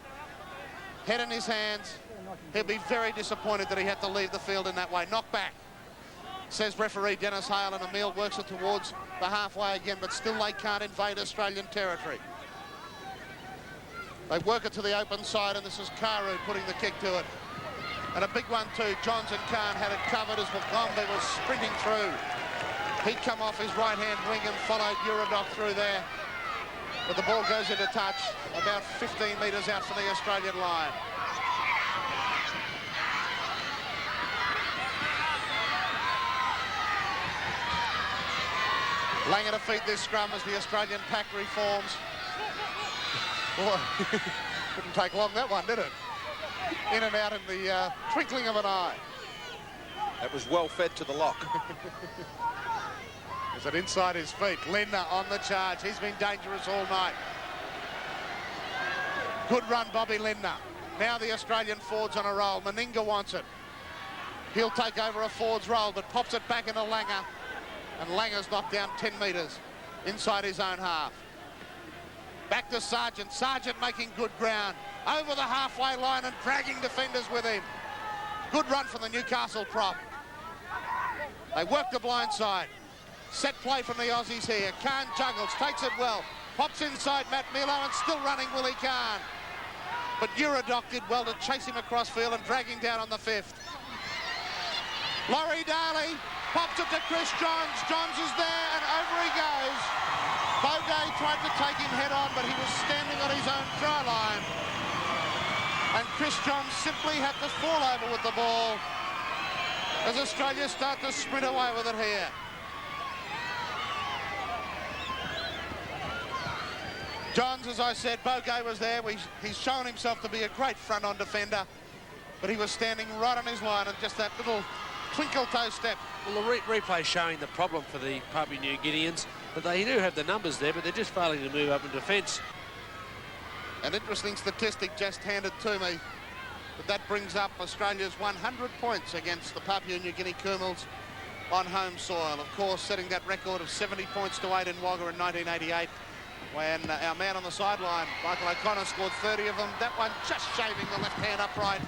head in his hands. He'll be very disappointed that he had to leave the field in that way. Knock back, says referee Dennis Hale, and Emile works it towards the halfway again, but still they can't invade Australian territory. They work it to the open side, and this is Karu putting the kick to it. And a big one too. Johns and Khan had it covered as Wagombe was sprinting through. He'd come off his right-hand wing and followed Uradoc through there. But the ball goes into touch about 15 metres out from the Australian line. Langer to feed this scrum as the Australian pack reforms. Boy, didn't take long, that one, did it? In and out in the twinkling of an eye. That was well fed to the lock. Is it inside his feet? Lindner on the charge. He's been dangerous all night. Good run, Bobby Lindner. Now the Australian forwards on a roll. Meninga wants it. He'll take over a forward's role, but pops it back into Langer. And Langer's knocked down 10 metres inside his own half. Back to Sargent. Sargent making good ground. Over the halfway line and dragging defenders with him. Good run from the Newcastle prop. They work the blind side. Set play from the Aussies here. Khan juggles, takes it well. Pops inside Matt Milo and still running Willie Khan. But Uradoc did well to chase him across field and drag him down on the 5th. Laurie Daly pops it to Chris Johns. Johns is there and over he goes. Bogey tried to take him head on, but he was standing on his own try line. And Chris Johns simply had to fall over with the ball as Australia start to sprint away with it here. Johns, as I said, Bogey was there. He's shown himself to be a great front-on defender. but he was standing right on his line and just that little twinkle toe step. Well, the replay showing the problem for the Papua New Guineans, that they do have the numbers there, but they're just failing to move up in defence. An interesting statistic just handed to me, but that brings up Australia's 100 points against the Papua New Guinea Kumals on home soil. Of course, setting that record of 70 points to 8 in Wagga in 1988, when our man on the sideline, Michael O'Connor, scored 30 of them. That one just shaving the left hand upright.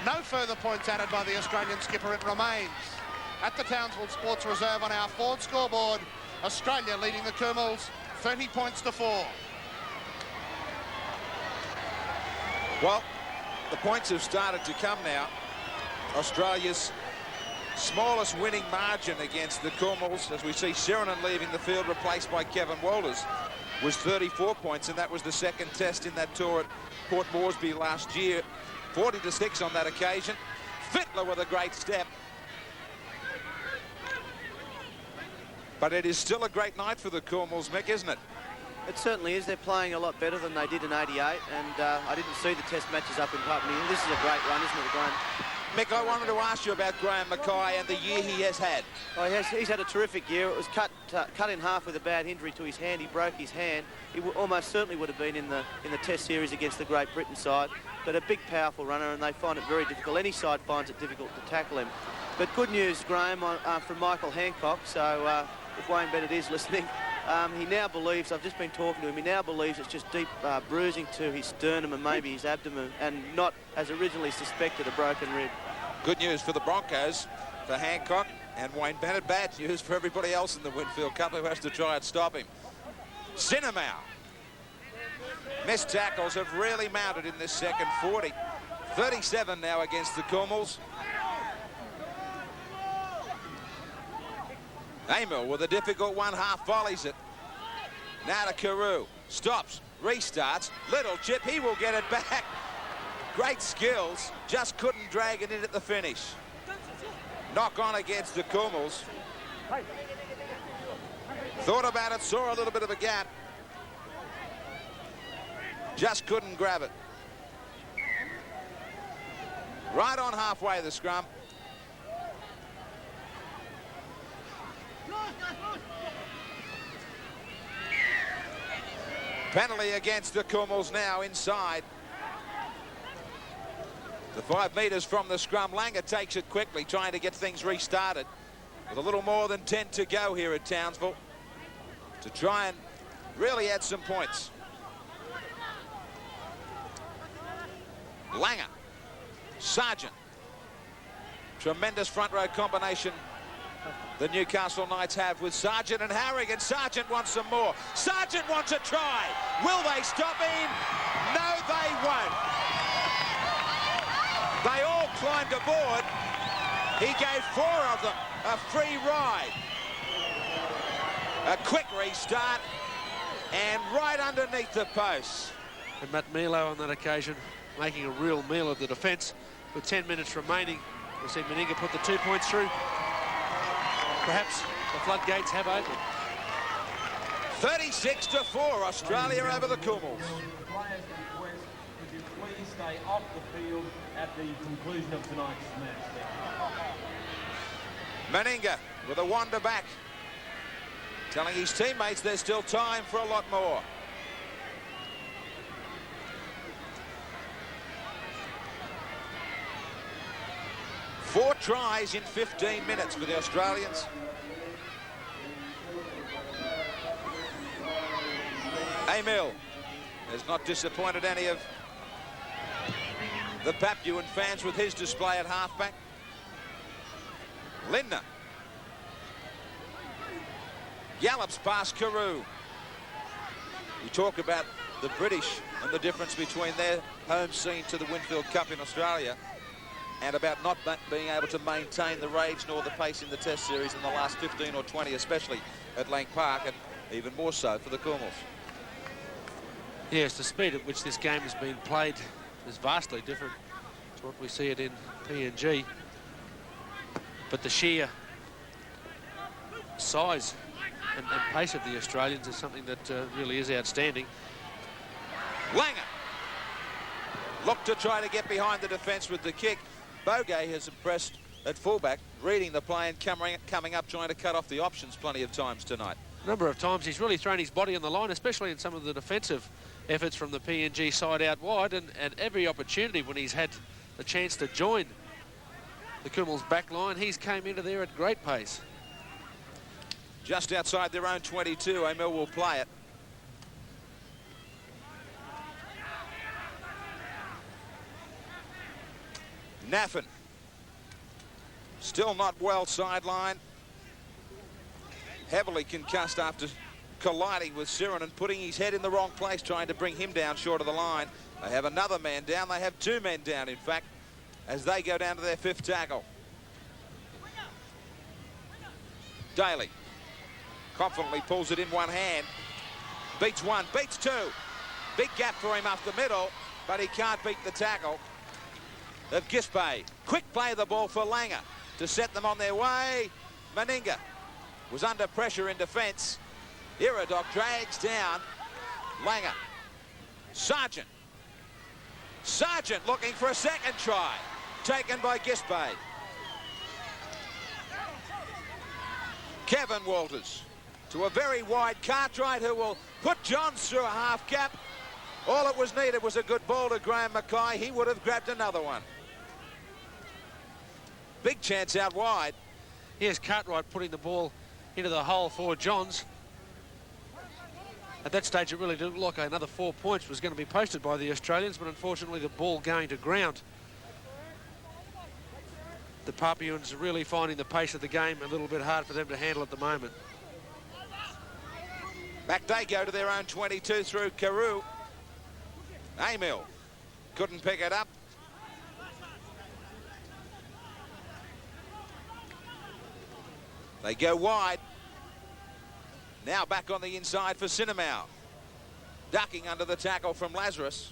No further points added by the Australian skipper. It remains at the Townsville Sports Reserve on our Ford scoreboard. Australia leading the Kumals 30 points to 4. Well, the points have started to come now. Australia's smallest winning margin against the Kumals, as we see Sheridan leaving the field, replaced by Kevin Walters, was 34 points, and that was the second test in that tour at Port Moresby last year. 40-6 on that occasion. Fittler with a great step. But it is still a great night for the Kumals, Mick, isn't it? It certainly is. They're playing a lot better than they did in 88, and I didn't see the test matches up in Papua New Guinea. This is a great run, isn't it, Graham? Mick, I wanted to ask you about Graham Mackay and the year he has had. Oh, he's had a terrific year. It was cut in half with a bad injury to his hand. He broke his hand. He almost certainly would have been in the Test series against the Great Britain side, but a big, powerful runner, and they find it very difficult. Any side finds it difficult to tackle him. But good news, Graham, from Michael Hancock. So if Wayne Bennett is listening, he now believes, I've just been talking to him, he now believes it's just deep bruising to his sternum and maybe his abdomen, and not, as originally suspected, a broken rib. Good news for the Broncos, for Hancock and Wayne Bennett. Bad news for everybody else in the Winfield Cup who has to try and stop him. Sinamau. Missed tackles have really mounted in this second 40. 37 now against the Kumals. Emil with a difficult one, half volleys it. Now to Carew. Stops, restarts. Little chip, he will get it back. Great skills, just couldn't drag it in at the finish. Knock on against the Kumals. Thought about it, saw a little bit of a gap. Just couldn't grab it. Right on halfway the scrum. Penalty against the Kumals now inside. The 5 metres from the scrum. Langer takes it quickly, trying to get things restarted. With a little more than 10 to go here at Townsville, to try and really add some points. Langer. Sargent. Tremendous front row combination the Newcastle Knights have with Sargent and Harrigan. Sargent wants some more. Sargent wants a try. Will they stop him? No, they won't. They all climbed aboard. He gave 4 of them a free ride. A quick restart and right underneath the posts. And Matt Milo on that occasion making a real meal of the defence. With 10 minutes remaining, we'll see Meninga put the 2 points through. Perhaps the floodgates have opened. 36-4, Australia over the Kumals. Players request, could you please stay off the field at the conclusion of tonight's match? Meninga with a wander back, telling his teammates there's still time for a lot more. Four tries in 15 minutes for the Australians. Emil has not disappointed any of the Papuan fans with his display at halfback. Lindner gallops past Carew. We talk about the British and the difference between their home scene to the Winfield Cup in Australia, and about not being able to maintain the rage nor the pace in the Test series in the last 15 or 20, especially at Lang Park, and even more so for the Kumals. Yes, the speed at which this game has been played is vastly different to what we see it in PNG. But the sheer size and pace of the Australians is something that really is outstanding. Langer. looked to try to get behind the defence with the kick. Bogey has impressed at fullback, reading the play and coming up, trying to cut off the options plenty of times tonight. A number of times he's really thrown his body on the line, especially in some of the defensive efforts from the PNG side out wide, and every opportunity when he's had the chance to join the Kumuls back line, he's came into there at great pace. Just outside their own 22, Emil will play it. Naffin. Still not well sidelined. Heavily concussed after colliding with Siren and putting his head in the wrong place, trying to bring him down short of the line. They have another man down. They have two men down, in fact, as they go down to their fifth tackle. Daly confidently pulls it in one hand. Beats one, beats two. Big gap for him up the middle, but he can't beat the tackle of Gisbay. Quick play of the ball for Langer to set them on their way. Meninga was under pressure in defence. Iradoc drags down Langer. Sargent. Sargent looking for a second try. Taken by Gisbay. Kevin Walters to a very wide Cartwright, who will put Johns through a half gap. All it was needed was a good ball to Graham Mackay. He would have grabbed another one. Big chance out wide. Here's Cartwright putting the ball into the hole for Johns. At that stage, it really didn't look like another 4 points was going to be posted by the Australians, but unfortunately the ball going to ground. The Papuans are really finding the pace of the game a little bit hard for them to handle at the moment. Back they go to their own 22 through Carew. Emil couldn't pick it up. They go wide. Now back on the inside for Cinemau. Ducking under the tackle from Lazarus.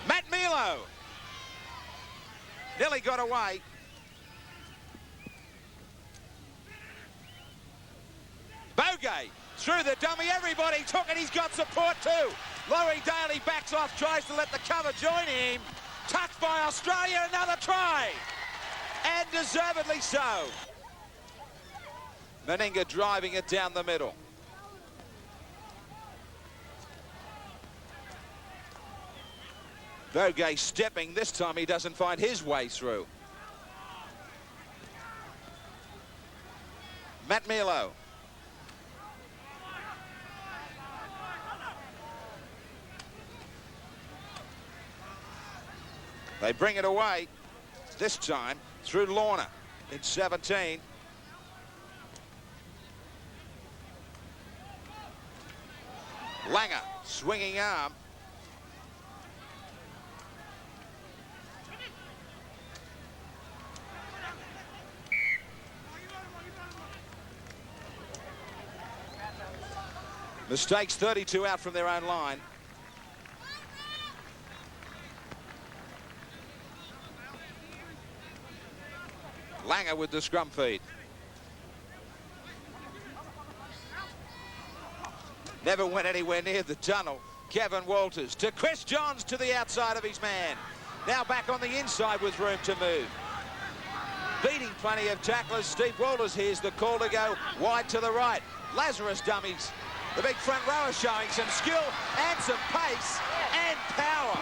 Matt Milo. Nearly got away. Bogey through the dummy. Everybody took it. He's got support too. Laurie Daly backs off, tries to let the cover join him. Touched by Australia, another try. And deservedly so. Meninga driving it down the middle. Bogey stepping. This time he doesn't find his way through. Matt Milo. They bring it away, this time through Lorna in 17. Langer, swinging arm. Mistakes, 32 out from their own line. Langer with the scrum feed. Never went anywhere near the tunnel. Kevin Walters to Chris Johns to the outside of his man. Now back on the inside with room to move. Beating plenty of tacklers. Steve Walters here's the call to go wide to the right. Lazarus dummies. The big front rower showing some skill and some pace and power.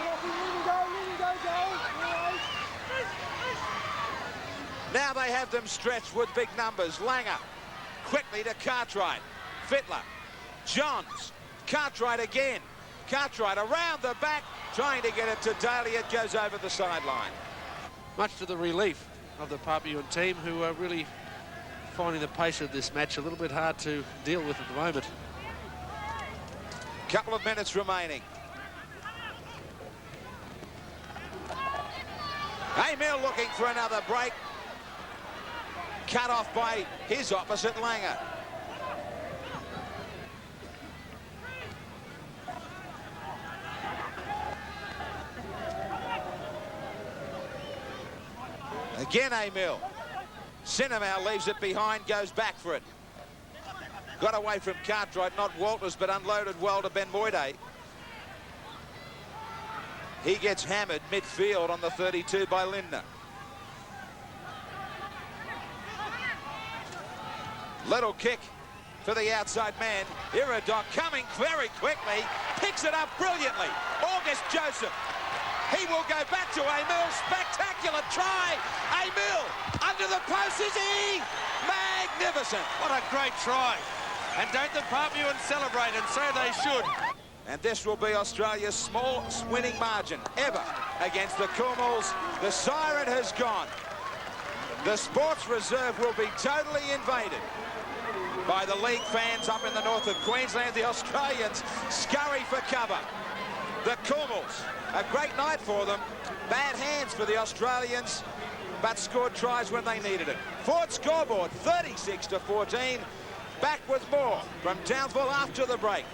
Now they have them stretched with big numbers. Langer quickly to Cartwright. Fittler. Johns. Cartwright again. Cartwright around the back, trying to get it to Daly. It goes over the sideline. Much to the relief of the Papuan team, who are really finding the pace of this match a little bit hard to deal with at the moment. Couple of minutes remaining. Emil looking for another break. Cut off by his opposite, Langer. Again, Emil. Cinnamau leaves it behind, goes back for it. Got away from Cartwright, not Walters, but unloaded well to Ben Moide. He gets hammered midfield on the 32 by Lindner. Little kick for the outside man. Iradoc coming very quickly, picks it up brilliantly. August Joseph. He will go back to Emil. Spectacular try. Emil under the post. Is he? Magnificent. What a great try. And don't the Papuans celebrate, and so they should. And this will be Australia's smallest winning margin ever against the Kumals. The siren has gone. The sports reserve will be totally invaded by the league fans up in the north of Queensland. The Australians scurry for cover. The Kumals, a great night for them. Bad hands for the Australians, but scored tries when they needed it. Ford scoreboard, 36-14. Back with more from Townsville after the break.